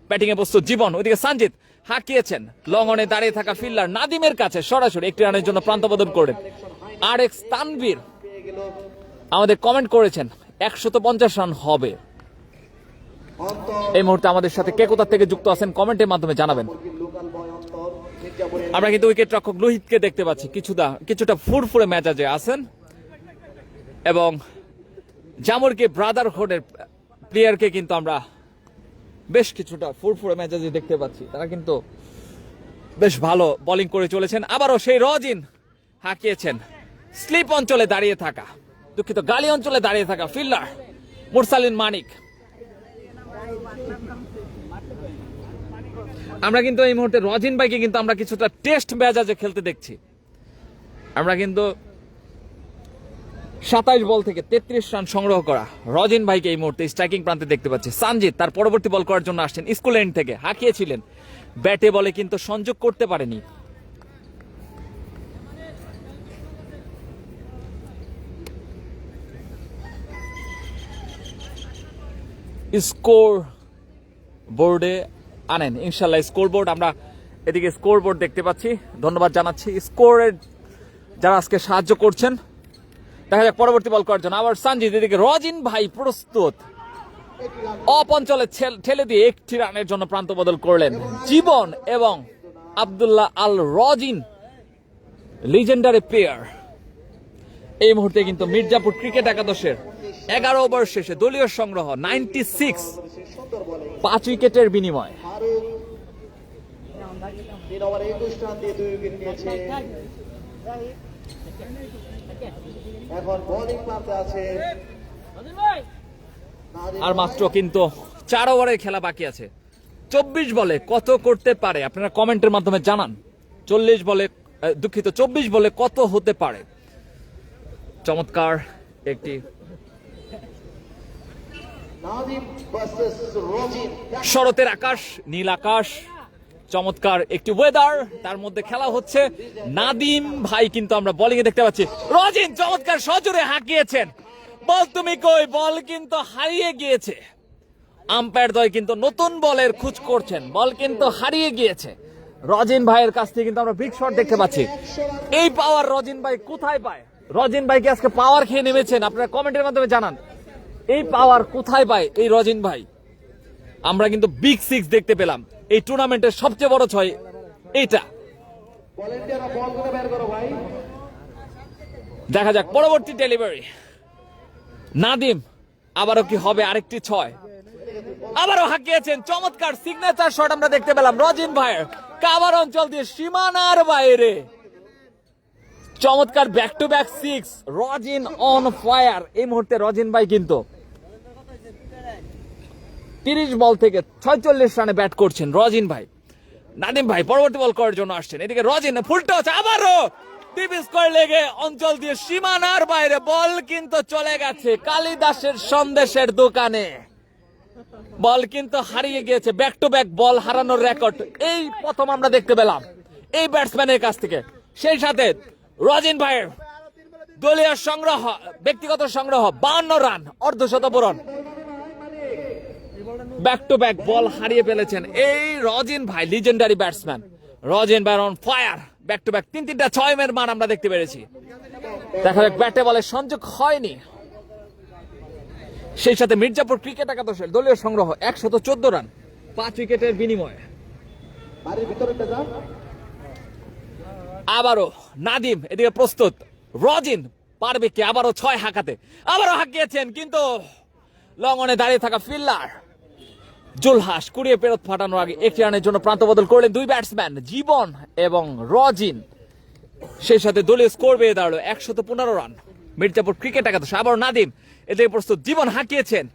ব্যাটিং এ প্রস্তুত জীবন। ওইদিকে সঞ্জিত হাঁকিয়েছেন, লং অনে দাঁড়িয়ে থাকা ফিল্ডার নাদিমের কাছে সরাসরি একটি রানের জন্য প্রান্ত বদল করেন। RX তানভীর আমাদের কমেন্ট করেছেন 150 রান হবে। এই মুহূর্তে আমাদের সাথে কে কোথা থেকে যুক্ত আছেন কমেন্টের মাধ্যমে জানাবেন। লোকাল বয় অন্তর মির্জাপুরের আমরা কিন্তু উইকেট রক্ষক লোহিতকে দেখতে পাচ্ছি কিছুটা ফুরফুরে মেজাজে আছেন, এবং জামরকে ব্রাদারহুডের প্লেয়ারকে কিন্তু আমরা বেশ কিছুটা ফুরফুরে মেজাজে দেখতে পাচ্ছি। তারা কিন্তু বেশ ভালো বোলিং করে চলেছেন। আবারও সেই রজিন হাঁকিয়েছেন স্লিপ অঞ্চলে দাঁড়িয়ে থাকা, দুঃখিত গালি অঞ্চলে দাঁড়িয়ে থাকা ফিল্ডার মুরসালিন মানিক। আমরা কিন্তু এই মুহূর্তে রজিন ভাইকে কিন্তু আমরা কিছুটা টেস্ট মেজাজে খেলতে দেখছি। আমরা কিন্তু 27 বল থেকে 33 রান সংগ্রহ করা রজিন ভাইকে এই মুহূর্তে স্ট্রাইকিং প্রান্তে দেখতে পাচ্ছি। সানজিদ তার পরবর্তী বল করার জন্য আসছেন, স্কুল এন্ড থেকে হাঁকিয়েছিলেন, ব্যাটে বলে কিন্তু সংযোগ করতে পারেনি। স্কোর বোর্ডে আনেন ইনশাল্লাহ। স্কোর বোর্ড আমরা এদিকে স্কোর বোর্ড দেখতে পাচ্ছি, ধন্যবাদ জানাচ্ছি স্কোরের যারা আজকে সাহায্য করছেন। দেখা যাক পরবর্তী বল করার জন্য আবার সানজিদ, এদিকে রজিন ভাই প্রস্তুত, অফ অঞ্চলে ঠেলে দিয়ে 1টি রানের জন্য প্রান্ত বদল করলেন জীবন এবং আব্দুল্লাহ আল রজিন, লিজেন্ডারি প্লেয়ার। এই মুহূর্তে কিন্তু মির্জাপুর ক্রিকেট একাদশের 11 ওভার শেষে দলীয় সংগ্রহ 96, 5 উইকেটের বিনিময়। ফারুক 3 ওভারে 21 রান দিয়ে 2 উইকেট নিয়েছে। এখন বোলিং প্রান্তে আছে আর মাত্র কিন্তু 4 ওভারের খেলা বাকি আছে। 24 বলে কত করতে পারে আপনারা কমেন্টের মাধ্যমে জানান। 24 বলে কত হতে পারে। চমৎকার একটি নাদিম ভার্সেস রজিন। শরতের আকাশ, নীল আকাশ, চমৎকার একটি ওয়েদার, তার মধ্যে খেলা হচ্ছে। নাদিম ভাই কিন্তু আমরা বোলিং এ দেখতে পাচ্ছি, রজিন চমৎকার সজোরে হাঁকিয়েছেন, বল তুমি কই, বল কিন্তু হারিয়ে গিয়েছে। আম্পায়ার দ্বয় কিন্তু নতুন বলের খোঁজ করছেন, বল কিন্তু হারিয়ে গিয়েছে। রজিন ভাইয়ের কাছ থেকে কিন্তু আমরা বিগ শট দেখতে পাচ্ছি। এই পাওয়ার রজিন ভাই কোথায় পায়? রজিন ভাই কি আজকে পাওয়ার খেয়ে নেমেছেন? আপনারা কমেন্টের মাধ্যমে জানান এই পাওয়ার কোথায় পায় এই রজিন ভাই। আমরা কিন্তু বিগ 6 দেখতে পেলাম, এই টুর্নামেন্টের সবচেয়ে বড় 6 এইটা। ভলান্টিয়াররা বল করে বের করো ভাই। দেখা যাক পরবর্তী ডেলিভারি। নাদিম আবারও কি হবে আরেকটি 6? আবারও হাঁকিয়েছেন, চমৎকার সিগনেচার শট আমরা দেখতে পেলাম রজিন ভাইয়ের, কাভার অঞ্চল দিয়ে সীমানার বাইরে। চমৎকার back to back 6, Rajin on fire. এই মুহূর্তে রজিন ভাই কিন্তু 30 বল থেকে 46 রানে ব্যাট করছেন রজিন ভাই। নাদিম ভাই পরবর্তী বল করার জন্য আসছেন, এদিকে রজিন ফুল টস, আবারও ডিপ স্কোয়ার লেগে অঞ্চল দিয়ে সীমানার বাইরে, বল কিন্তু চলে গেছে কালিদাসের সন্দেশের দোকানে। বল কিন্তু হারিয়ে গিয়েছে, ব্যাক টু ব্যাক বল হারানোর রেকর্ড এই প্রথম আমরা দেখতে পেলাম এই ব্যাটসম্যানের কাছ থেকে। সেই সাথে রজিন ভাইয়ের দলীয় সংগ্রহ, ব্যক্তিগত সংগ্রহ 52 রান, অর্ধশত পূরণ। ব্যাক টু ব্যাক বল হারিয়ে ফেলেছেন এই রজিন ভাই, লিজেন্ডারি ব্যাটসম্যান রজিন ভাই on fire. Back to back 3-3টা 6 এর মান আমরা দেখতে পেরেছি। দেখা যাক ব্যাটে বলে সংযোগ হয়নি। সেই সাথে মির্জাপুর ক্রিকেট একাদশের দলীয় সংগ্রহ 114 রান, 5 উইকেটের বিনিময়ে। বাড়ির ভিতরে যান। আবারও নাদিম এদিকে প্রস্তুত, রজিন পারবে কি আবারও 6 হাঁকাতে? আবারও হাঁকিয়েছেন কিন্তু লঙ্গনে দাঁড়িয়ে থাকা ফিল্ডার জুলহাস কুড়িয়ে ফেরত ফাটানোর আগে 1 রানের জন্য প্রান্ত বদল করলেন 2 ব্যাটসম্যান জীবন এবং রজিন। সেই সাথে দলীয় স্কোর বেড়ে দাঁড়ালো 115 রান। মির্জাপুর ক্রিকেট একাদশ আবার নাদিম এদিকে প্রস্তুত, জীবন হাঁকিয়েছেন,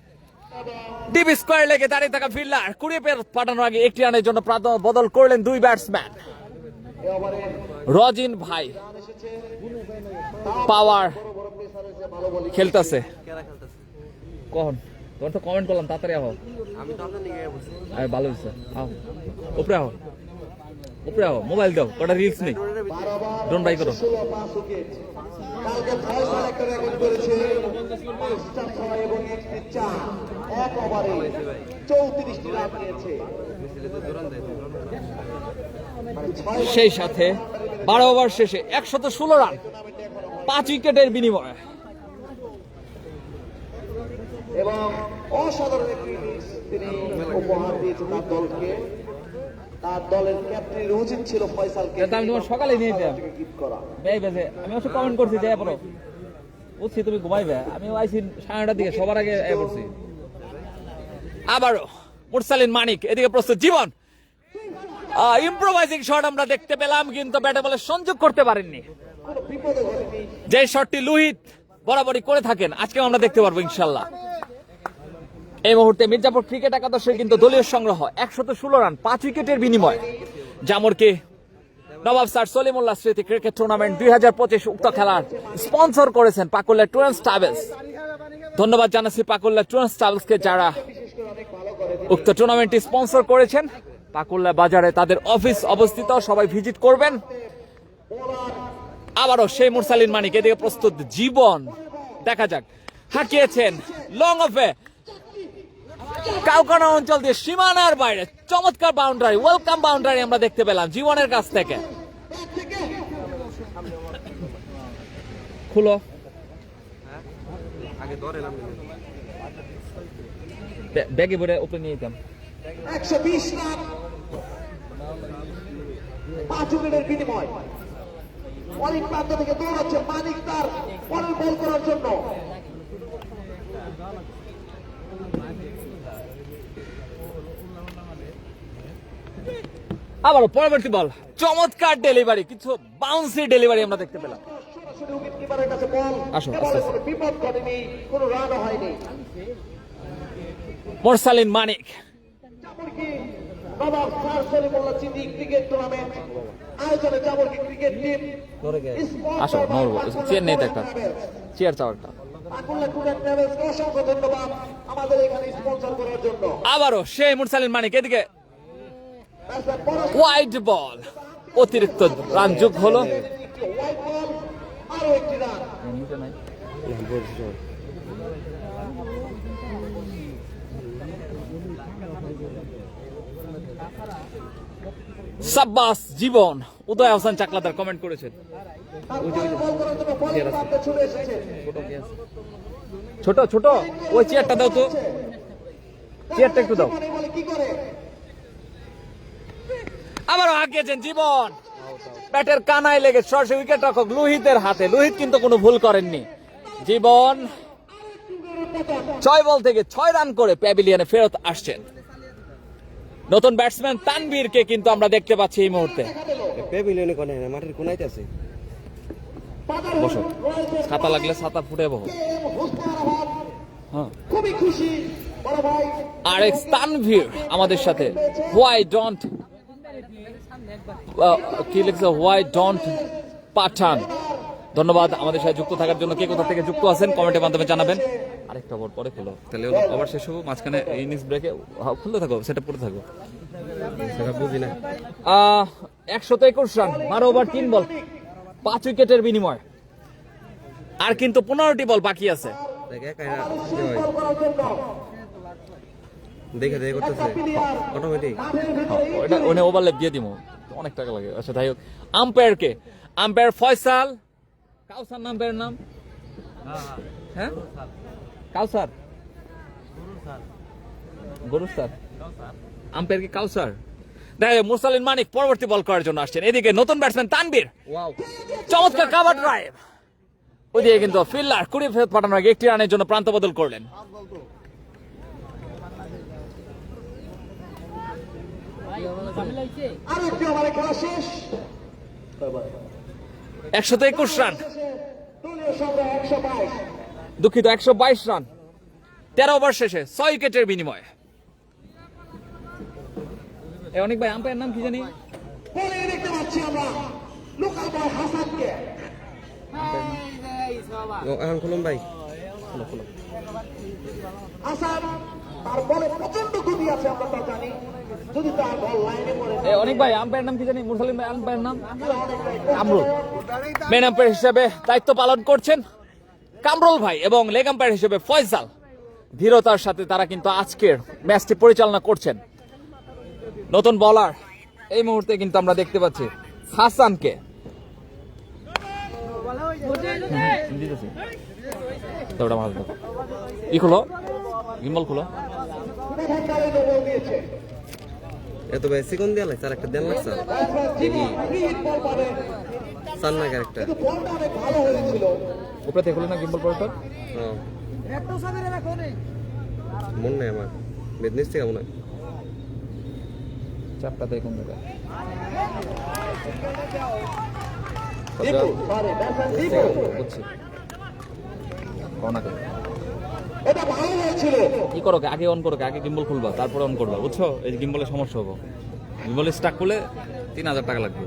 ডিপ স্কোয়ার লেগে দাঁড়িয়ে থাকা ফিল্ডার কুড়িয়ে ফেরত ফাটানোর আগে 1 রানের জন্য প্রান্ত বদল করলেন 2 ব্যাটসম্যান। এই ওভারে রজিন ভাই রান এসেছে। পাওয়ার বড় বড় পেসার এসে ভালো বলিং। খেলতেছে কখন? তোমার তো কমেন্ট করলাম, তাড়াতাড়ি আহ। আরে ভালো হয়েছে, আহ উপরে আহ, উপরে আহ, মোবাইল দাও, কটা রিলস নেই, 12 ওভার ডোন্ট বাই করো। 5 উইকেট। কালকে ফয়সাল একটা রেকর্ড করেছে 5টা 6 এবং 1টি 4, এক ওভারে 34টি রান নিয়েছে। সেই সাথে 12 ওভার শেষে 116 রান, 5 উইকেটের বিনিময়ে। এবং অসাধারণ একটি ইনিংস তিনি উপহার দিয়েছেন তার দলকে। তার দলের ক্যাপ্টেনের উচিত ছিল ফয়সালকে এটা আমি তোমার সকালে নিয়ে যেতাম। গিফট করা। এই বেজে আমি অবশ্য কমেন্ট করছি যে পড়ো, বুঝছি তুমি ঘুমাইবে, আমি আইছি 9:30 দিকে, সবার আগে পড়ছি। আবারও মুরসালিন মানিক এদিকে প্রস্তুত, জীবন ইম্প্রোভাইজিং শট আমরা দেখতে পেলাম কিন্তু ব্যাটে বলে সংযোগ করতে পারেননি। কোনো বিপদে ঘটেনি। যে শটটি লুহিত বরাবরই করে থাকেন আজকে আমরা দেখতে পারবো ইনশাল্লাহ। এই মুহূর্তে মির্জাপুর ক্রিকেট একাদশের কিন্তু দলীয় সংগ্রহ 116 রান, 5 উইকেটের বিনিময়। জামরকে নবাব স্যার সলিমুল্লাহ স্মৃতি ক্রিকেট টুর্নামেন্ট 2025 উক্ত খেলার স্পন্সর করেছেন পাকুল্লা ট্যুরস ট্রাভেলস। ধন্যবাদ জানাচ্ছি পাকুল্লা ট্যুরস ট্রাভেলসকে যারা উক্ত টুর্নামেন্টটি স্পন্সর করেছেন। পাকুল্লা বাজারে তাদের অফিস অবস্থিত, সবাই ভিজিট করবেন। আবারও সেই মুরসালিন মানিক, এদিকে প্রস্তুত জীবন, দেখা যাক হাঁকিয়েছেন লং অফে কাউকানা অঞ্চল দিয়ে সীমানার বাইরে চমৎকার বাউন্ডারি, ওয়েলকাম বাউন্ডারি আমরা দেখতে পেলাম জীবনের কাছ থেকে। খুলো ব্যাগে ভরে উপরে নিয়ে যেতাম। 120 রান 5 উইকেটের বিনিময়। অনেক প্রান্ত থেকে দৌড়াচ্ছে মানিক তার পরের বল করার জন্য। আবারও পরবর্তী বল, চমৎকার ডেলিভারি, কিছু বাউন্সি ডেলিভারি আমরা দেখতে পেলাম। সরাসরি উইকেট কিপারের কাছে বল। আসো, এবারে আস্তে কোনো বিপদ ঘটেনি, কোনো রানও হয়নি। মুরসালিন মানিক জামরকি নবাব স্যার সলিমুল্লাহ স্মৃতি ক্রিকেট টুর্নামেন্ট আয়োজনে জামরকি ক্রিকেট টিম আসো, নড়বো, চেয়ার নেই তো একটা, চেয়ার চাও একটা। পাকুল্লা টুর্নামেন্ট ট্রাভেলসকে অসংখ্য ধন্যবাদ আমাদের এখানে স্পন্সর করার জন্য। আবারও সেই মুরসালিন মানিক, এদিকে ওয়াইড বল, অতিরিক্ত রান যোগ হলো। হোয়াইট বল, আরো একটি রান। সাব্বাস জীবন, উদয় হাসান চাকলাদার কমেন্ট করেছেন। পরের বল করার জন্য বলের প্রান্তে ছুটে এসেছে। ছোট ছোট ওই চেয়ারটা দাও তো, চেয়ারটা একটু দাও। জীবন এই বলে কি করে? আবারও হাঁকিয়েছেন জীবন, ব্যাটের কানায় লেগে সরাসরি উইকেট রক্ষক লোহিতের হাতে। লোহিত কিন্তু কোনো ভুল করেননি। জীবন 6 বল থেকে 6 রান করে প্যাভিলিয়নে ফেরত আসছেন। নতুন ব্যাটসম্যান তানভীরকে কিন্তু আমরা দেখতে পাচ্ছি এই মুহূর্তে। প্যাভিলিয়নে কোনে মাঠের কোনাইতে আছে। বসো, ছাতা লাগলে ছাতা ফুটে বসো। হ্যাঁ, খুবই খুশি বড় ভাই। আরেক তানভীর আমাদের সাথে। হোয়াই ডোন্ট কি লিখছে, হোয়াই ডোন্ট পাঠান। ধন্যবাদ আমাদের সাথে যুক্ত থাকার জন্য। কে কোথা থেকে যুক্ত আছেন কমেন্টের মাধ্যমে জানাবেন। আরেকটা ওভার পরে খেলো, তাহলে ওভার শেষ হবো, মাঝখানে ইনিংস ব্রেকে খুলতে থাকো, সেটা করে থাকো। সেটা বুঝি না। 121 রান, 12 ওভার 3 বল, 5 উইকেটের বিনিময়। আর কিন্তু 15টি বল বাকি আছে। দেখে দেখে করতেছে অটোমেটিক। ওটা ওনে ওভারল্যাপ দিয়ে দিমু, অনেক টাকা লাগে। আচ্ছা যাই হোক, আম্পায়ারকে, আম্পায়ার ফয়সাল কাউসার, আম্পায়ারের নাম হ্যাঁ কাউসার, গরু স্যার, আম্পায়ার কি কাউসার? দেখো মুরসালিন মানিক পরবর্তী বল করার জন্য আসছেন। এদিকে নতুন ব্যাটসম্যান তানভীর, চমৎকার কাভার ড্রাইভ। ওইদিকে কিন্তু ফিল্ডার কুড়ি ফেরত পাঠানোর আগে 1টি রানের জন্য প্রান্ত বদল করলেন। আরো একটি ওভারে খেলা শেষ। 121 রান, দলীয় সংগ্রহ 122। দুঃখিত 122 রান 13 ওভার শেষে 6 উইকেটের বিনিময়ে। অনেক ভাই, আম্পায়ার নাম কি জানি? বলে দেখতে পাচ্ছি আমরা লোকাল বয় হাসানকে। এখন খুলুন ভাই। হাসান তার বলে প্রচন্ড গতি আছে, আমরা তা জানি। যদি তার বল লাইনে পড়ে অনেক ভাই, আম্পায়ার নাম কি জানি? মুরসালিন ভাই, আম্পায়ার নাম কামরুল। মেন আম্পায়ার হিসেবে দায়িত্ব পালন করছেন কামরুল ভাই, এবং লেগ আম্পায়ার হিসেবে ফয়সাল। ধীরতার সাথে তারা কিন্তু আজকের ম্যাচটি পরিচালনা করছেন। নতুন বলার এই মুহূর্তে কিন্তু আমরা দেখতে পাচ্ছি হাসানকে। ই খুলো, গিম্বল খুলো। এত ভাই সেকেন্ড দেয়া লাগছে, আর একটা দেন লাগছে চার না ক্যারেক্টার। বলটা অনেক ভালো হয়েছিল। উপরে থেকে খুলে না গিম্বল পরের মন নেই আমার, বিজনেস থেকে মনে হয় চাপটা দেখুন দাদা। Dipu, sorry, batsman Dipu. বুঝছি, এটা ভালো হয়েছিল। কি করো, আগে অন করো, আগে গিম্বল খুলবা, তারপরে অন করবা, বুঝছো? এই গিম্বলের সমস্যা হবো। গিম্বল স্টাক করলে 3000 টাকা লাগবে।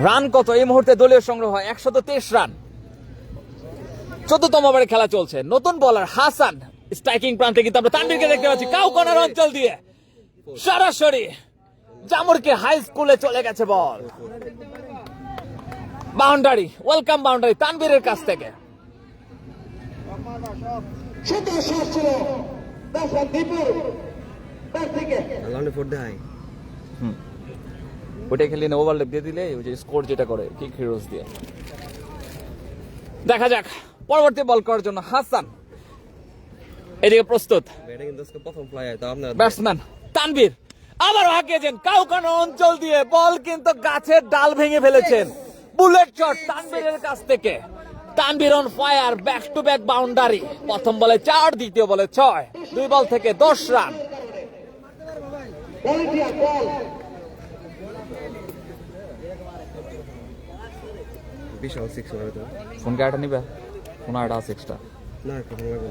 রান কত এই মুহূর্তে দলীয় সংগ্রহ 123 রান। 14তম ওভারে খেলা চলছে। নতুন বোলার হাসান স্ট্রাইকিং প্রান্তে কিন্তু আমরা তানভীরকে দেখতে পাচ্ছি কাউকনার অঞ্চল দিয়ে সরাসরি জামুরকে হাই স্কুলে চলে গেছে বল। বাউন্ডারি, ওয়েলকাম বাউন্ডারি তানভীরের কাছ থেকে। সুন্দর শট ছিল ব্যাটসম্যান দীপুর ব্যাট থেকে। ওটা খেলে ওভারলেপ দিয়ে দিলে ওই যে স্কোর যেটা করে কিক হিরোজ দিয়ে। দেখা যাক পরবর্তী বল করার জন্য হাসান এদিকে প্রস্তুত। ব্যাটসম্যান তানভীর আবার হাঁকিয়েছেন কাউকানা অঞ্চল দিয়ে বল, কিন্তু গাছের ডাল ভেঙে ফেলেছেন। বুলেট শট তানভীরের কাছ থেকে। Tanvir on fire, back to back boundary. প্রথম বলে 4, দ্বিতীয় বলে 6, 2 বল থেকে 10 রান। ভলেন্টিয়ার বল বিশাল 6 মারে তো ফোন কাটা নিবে, ফোন আটা 6টা না কখন লাগবে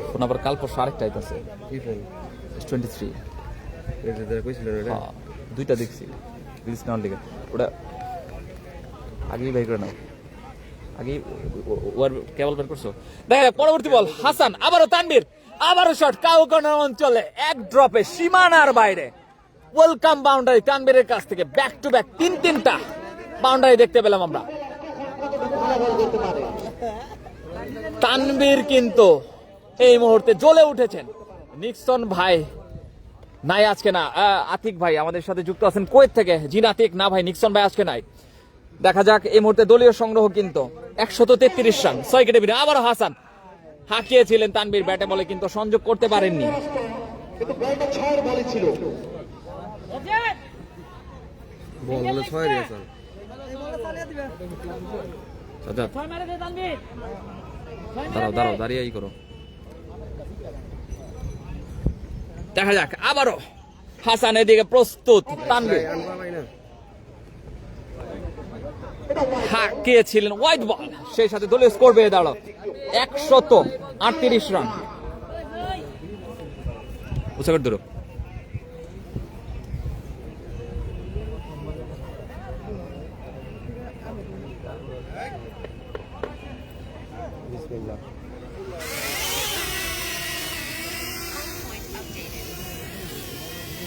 ফোন আবার কাল পরশু আরেকটা আইতাছে কি ফোন 23। এটা ধরে কইছিল না হ্যাঁ, দুইটা দেখছি রিলিজ নেওয়ার লিগে। ওটা আগেই বাই করে নাও, আগেই ওর কেবল বের করছো। দেখা যাক পরবর্তী বল হাসান, আবারও তানভীর, আবারও শট কাউকানা অঞ্চলে এক ড্রপে সীমানার বাইরে। ওয়েলকাম বাউন্ডারি তানভীরের কাছ থেকে। ব্যাক টু ব্যাক 3-3টা বাউন্ডারি দেখতে পেলাম আমরা। তানভীর কিন্তু এই মুহূর্তে জ্বলে উঠেছেন। নিক্সন ভাই নাই আজকে, না আতিক ভাই আমাদের সাথে যুক্ত আছেন কুয়েত থেকে। জি আতিক, না ভাই নিক্সন ভাই আজকে নাই। দেখা যাক এই মুহূর্তে দলীয় সংগ্রহ কিন্তু 133 রান 6 উইকেটে বিনা। আবারও হাসান হাঁকিয়েছিলেন তানভীর, ব্যাটে বলে কিন্তু সংযোগ করতে পারেননি। কিন্তু ব্যাটটা 6 বলে ছিল। বল হলো 6 রে আসল সাজাদ দাঁড়াও দাঁড়াও দাঁড়িয়ে করো। দেখা যাক আবারও হাসান এদিকে প্রস্তুত। তানভীর হাঁকিয়েছিলেন হোয়াইট বল, সেই সাথে দলীয় স্কোর বেড়ে দাঁড়ালো 138 রান। উচ্চাকর দূর বিসমিল্লাহ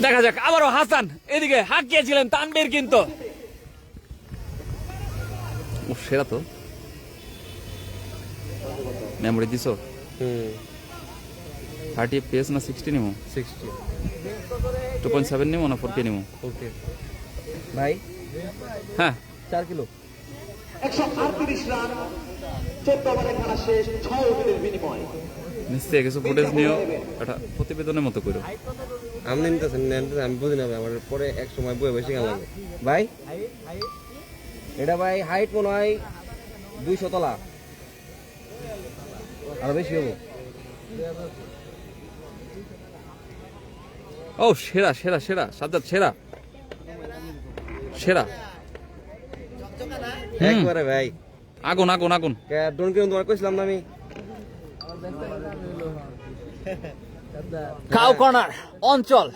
দেখা যাক আবারও হাসান এদিকে হাঁকিয়েছিলেন তানভীর কিন্তু সেরা তো মেমোরি দিছো 30 FPS না 60 নিমো 60 2.7 নিমো না 4K নিমো। ওকে ভাই হ্যাঁ 4 কিলো 138 রান 14 ওভারে খেলা শেষ 6 উইকেটের বিনিময়ে। নিশ্চয়ই কিছু ফুটেজ নিও, এটা প্রতিবেদনের মতো করো। আমি নিতেছেন আমি বুঝি না ভাই, আমার পরে এক সময় বই বসে গেল লাগবে ভাই। এটা ভাই হাইট মনে হয় 200 তলা আর বেশি হবো। ও সেরা সেরা সেরা সাজ্জাদ, সেরা সেরা একবারে ভাই আগুন আগুন আগুন। ডোন কিরম তোমার কইছিলাম না আমি। কাউকনার অঞ্চল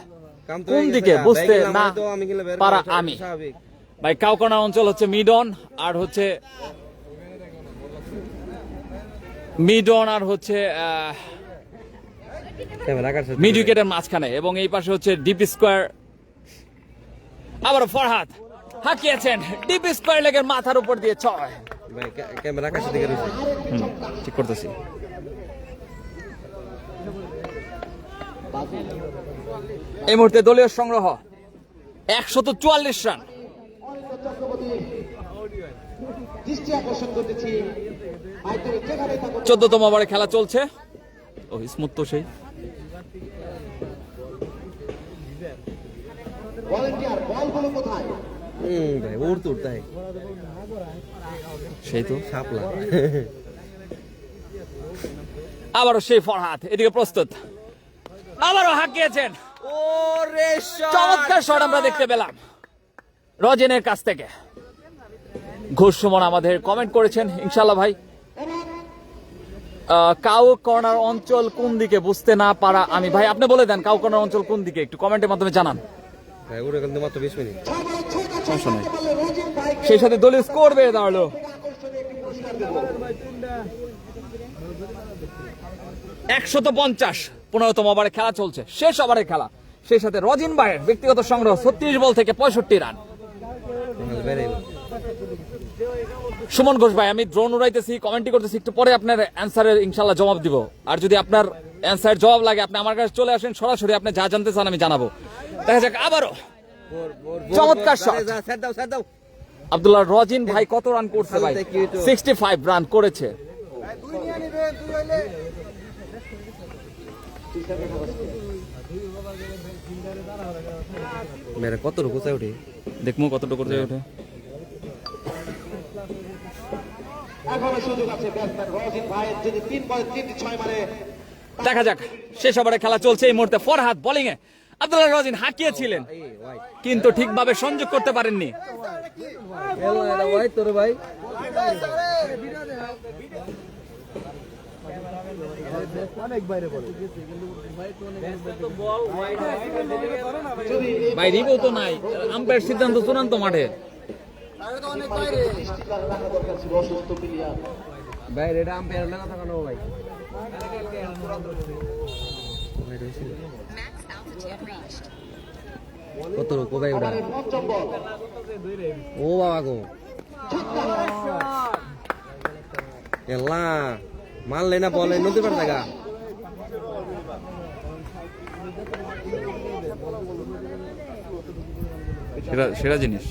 কাম তো কোন হয়ে গেছে দিকে গা। বুঝতে ভাই গেলাম না হয়তো, আমি গেলে বের পারা করে আমি। স্বাভাবিক। ভাই কাউকনা অঞ্চল হচ্ছে মিডন আর হচ্ছে ক্যামেরা কাটছে মিড উইকেটের মাঝখানে, এবং এই পাশে হচ্ছে ডিপ স্কোয়ার। আবার ফরহাদ হাঁকিয়েছেন ডিপ স্কোয়ার লেগের মাথার উপর দিয়ে 6। ভাই ক্যামেরা কাছে দিকে রয়েছে। ঠিক করতেছি। এই মুহূর্তে দলীয় সংগ্রহ 144 রান। দৃষ্টি আকর্ষণ করতেছি মাধ্যমে যেখানে থাকুন 14তম ওভারে খেলা চলছে। ও স্মুথ তো সেই ভলেন্টিয়ার বলগুলো কোথায়? ভাই উড়তে উড়তে হয় সেই তো। সাপলা। আবারও সেই ফরহাদ এদিকে প্রস্তুত, আবারও হাঁকিয়েছেন। ওরে চমৎকার শট আমরা দেখতে পেলাম রজেনের কাছ থেকে। ঘোষ সুমন আমাদের কমেন্ট করেছেন ইনশাল্লাহ ভাই কাউ কর্নার অঞ্চল কোন দিকে বুঝতে না পারা আমি। ভাই আপনি বলে দেন কাউ কর্নার অঞ্চল কোন দিকে, একটু কমেন্টের মাধ্যমে জানান। ভাই ওটা কিন্তু মাত্র 20 মিনিট। সমস্যা নেই। সেই সাথে দলীয় স্কোর বেড়ে দাঁড়ালো 150। 15তম ওভারে খেলা চলছে, শেষ ওভারের খেলা। সেই সাথে রজিন ভাইয়ের ব্যক্তিগত সংগ্রহ 36 বল থেকে 65 রান। সুমন ঘোষ ভাই, আমি ড্রোন উড়াইতেছি, কমেন্টই করতেছি, একটু পরে আপনার অ্যান্সারের ইনশাল্লাহ জবাব দিব। আর যদি আপনার অ্যান্সার জবাব লাগে আপনি আমার কাছে চলে আসেন সরাসরি, আপনি যা জানতে চান আমি জানাবো। দেখা যাক আবারও চমৎকার শট। আব্দুল্লাহ রজিন ভাই কত রান করছে ভাই? 65 রান করেছে। মেরে কত রুকু চাই উঠে দেখমু কতটুকু করে ওঠে। এখনো সুযোগ আছে ব্যাটসম্যান রজিন ভাইয়ের, যদি 3 বলে 3-6 মারে। দেখা যাক, শেষ ওভারে খেলা চলছে এই মুহূর্তে। ফরহাদ বোলিং এ, আব্দুল্লাহ রজিন হাঁকিয়েছিলেন কিন্তু ঠিকভাবে সংযোগ করতে পারেননি। তোর ভাই ভাই রিভিউ তো নাই, আম্পায়ার সিদ্ধান্ত চূড়ান্ত মাঠে। ভাই এটা আম্পায়ার না থাকানো ভাই। কত রুকু ভাই ওটা? ও বাবা গো এলা মারলে না বলে নদী পার জায়গা। সেরা জিনিস।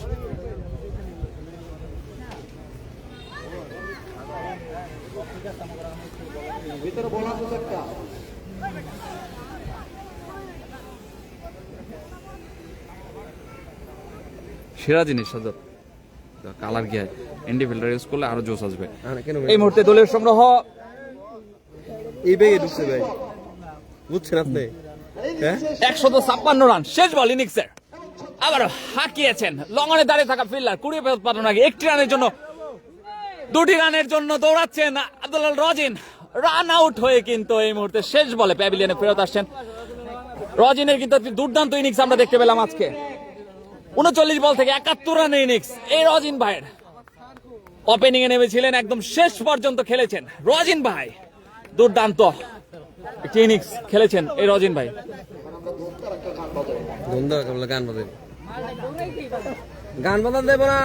ভিতরে বলার মতো একটা সেরা জিনিস সাজাত কালার গিয়ে এন্ডি ফিল্টার ইউজ করলে আরো জোশ আসবে। কেন এই মুহূর্তে দলের সংগ্রহ এই বেগে ঢুকছে ভাই, বুঝছেন আপনি? 156 রান শেষ বল ইনিংসের। আবার হাঁকিয়েছেন লঙ্গনে দাঁড়িয়ে থাকা ফিল্ডার, 20 ফেরত পাঠানোর আগে 1টি রানের জন্য 2টি রানের জন্য দৌড়াচ্ছেন আব্দুল্লাহ রজিন। রান আউট হয়ে কিন্তু এই মুহূর্তে শেষ বলে প্যাভিলিয়নে ফেরত আসছেন রজিনের। কিন্তু একটি দুর্দান্ত ইনিংস আমরা দেখতে পেলাম আজকে। 39 বল থেকে 71 রানের ইনিংস এই রজিন ভাইয়ের। ওপেনিং এ নেমেছিলেন, একদম শেষ পর্যন্ত খেলেছেন রজিন ভাই। দুর্দান্ত একটি ইনিংস খেলেছেন এই রজিন ভাই। গান বাজাবে, গান বাজান দেব না।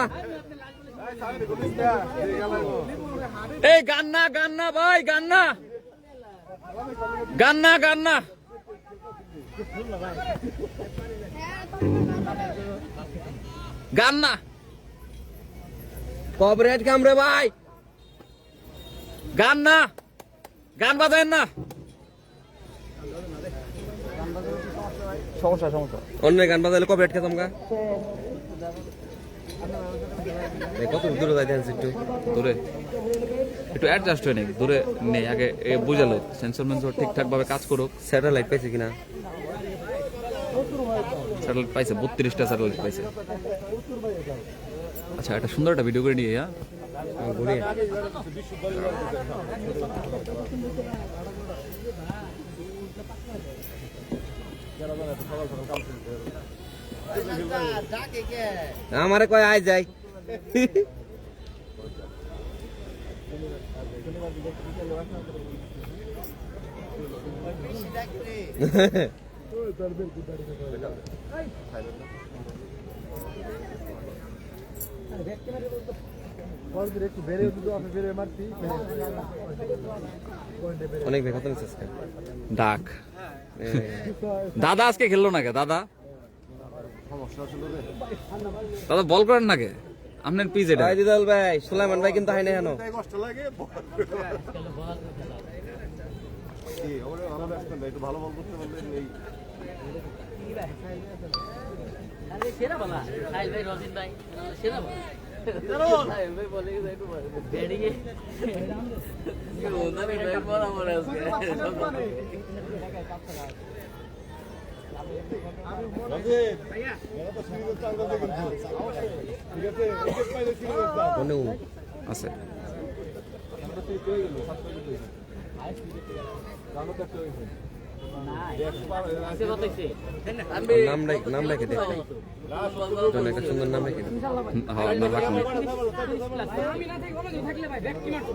এই গান না ভাই, গান না গান না। কবরেট কামরে ভাই, গান না, গান বাজায়েন না। সমস্যা অন্য গান বাজালে কবরেট খেতাম গা। কত দূরে যাই দেন একটু দূরে, একটু অ্যাডজাস্ট হয়ে নেই, দূরে নেই আগে বুঝালো সেন্সর মেন্সর ঠিকঠাক ভাবে কাজ করুক। স্যাটেলাইট পাইছে কিনা? স্যাটেলাইট পাইছে, 32টা স্যাটেলাইট পাইছে। আচ্ছা একটা সুন্দর একটা ভিডিও করে নিয়ে ঘুরে আমারে কয় আয় যাই। অনেক বেকার ডাক দাদা আজকে খেললো না কে? দাদা দাদা বল করেন না কে? আপনার পিচ এটা দিদাল ভাই, সুলাইমান ভাই কিন্তু হয় না কেন? কষ্ট লাগে একটু ভালো বল করতে পারলে এই সেরা বলা সাইল ভাই রজিন ভাই সেরা বলা সাইল ভাই বলে একটু ব্যাটিং এ ওনারে ব্যাট বলা মনে আছে ভাইয়া মেরা তো সিরিজ চাঙ্গা দেখুন ঠিক আছে উইকেট পাইলে সিরিজ কোন আছে। রানো দেখতে হয়েছে সে বলতেছে নাম রেখে দে জন একটা সুন্দর নাম রেখে দে হ্যাঁ, না রাখুন। আমি না থাকি থাকলে ভাই ব্যাগ কি মারছো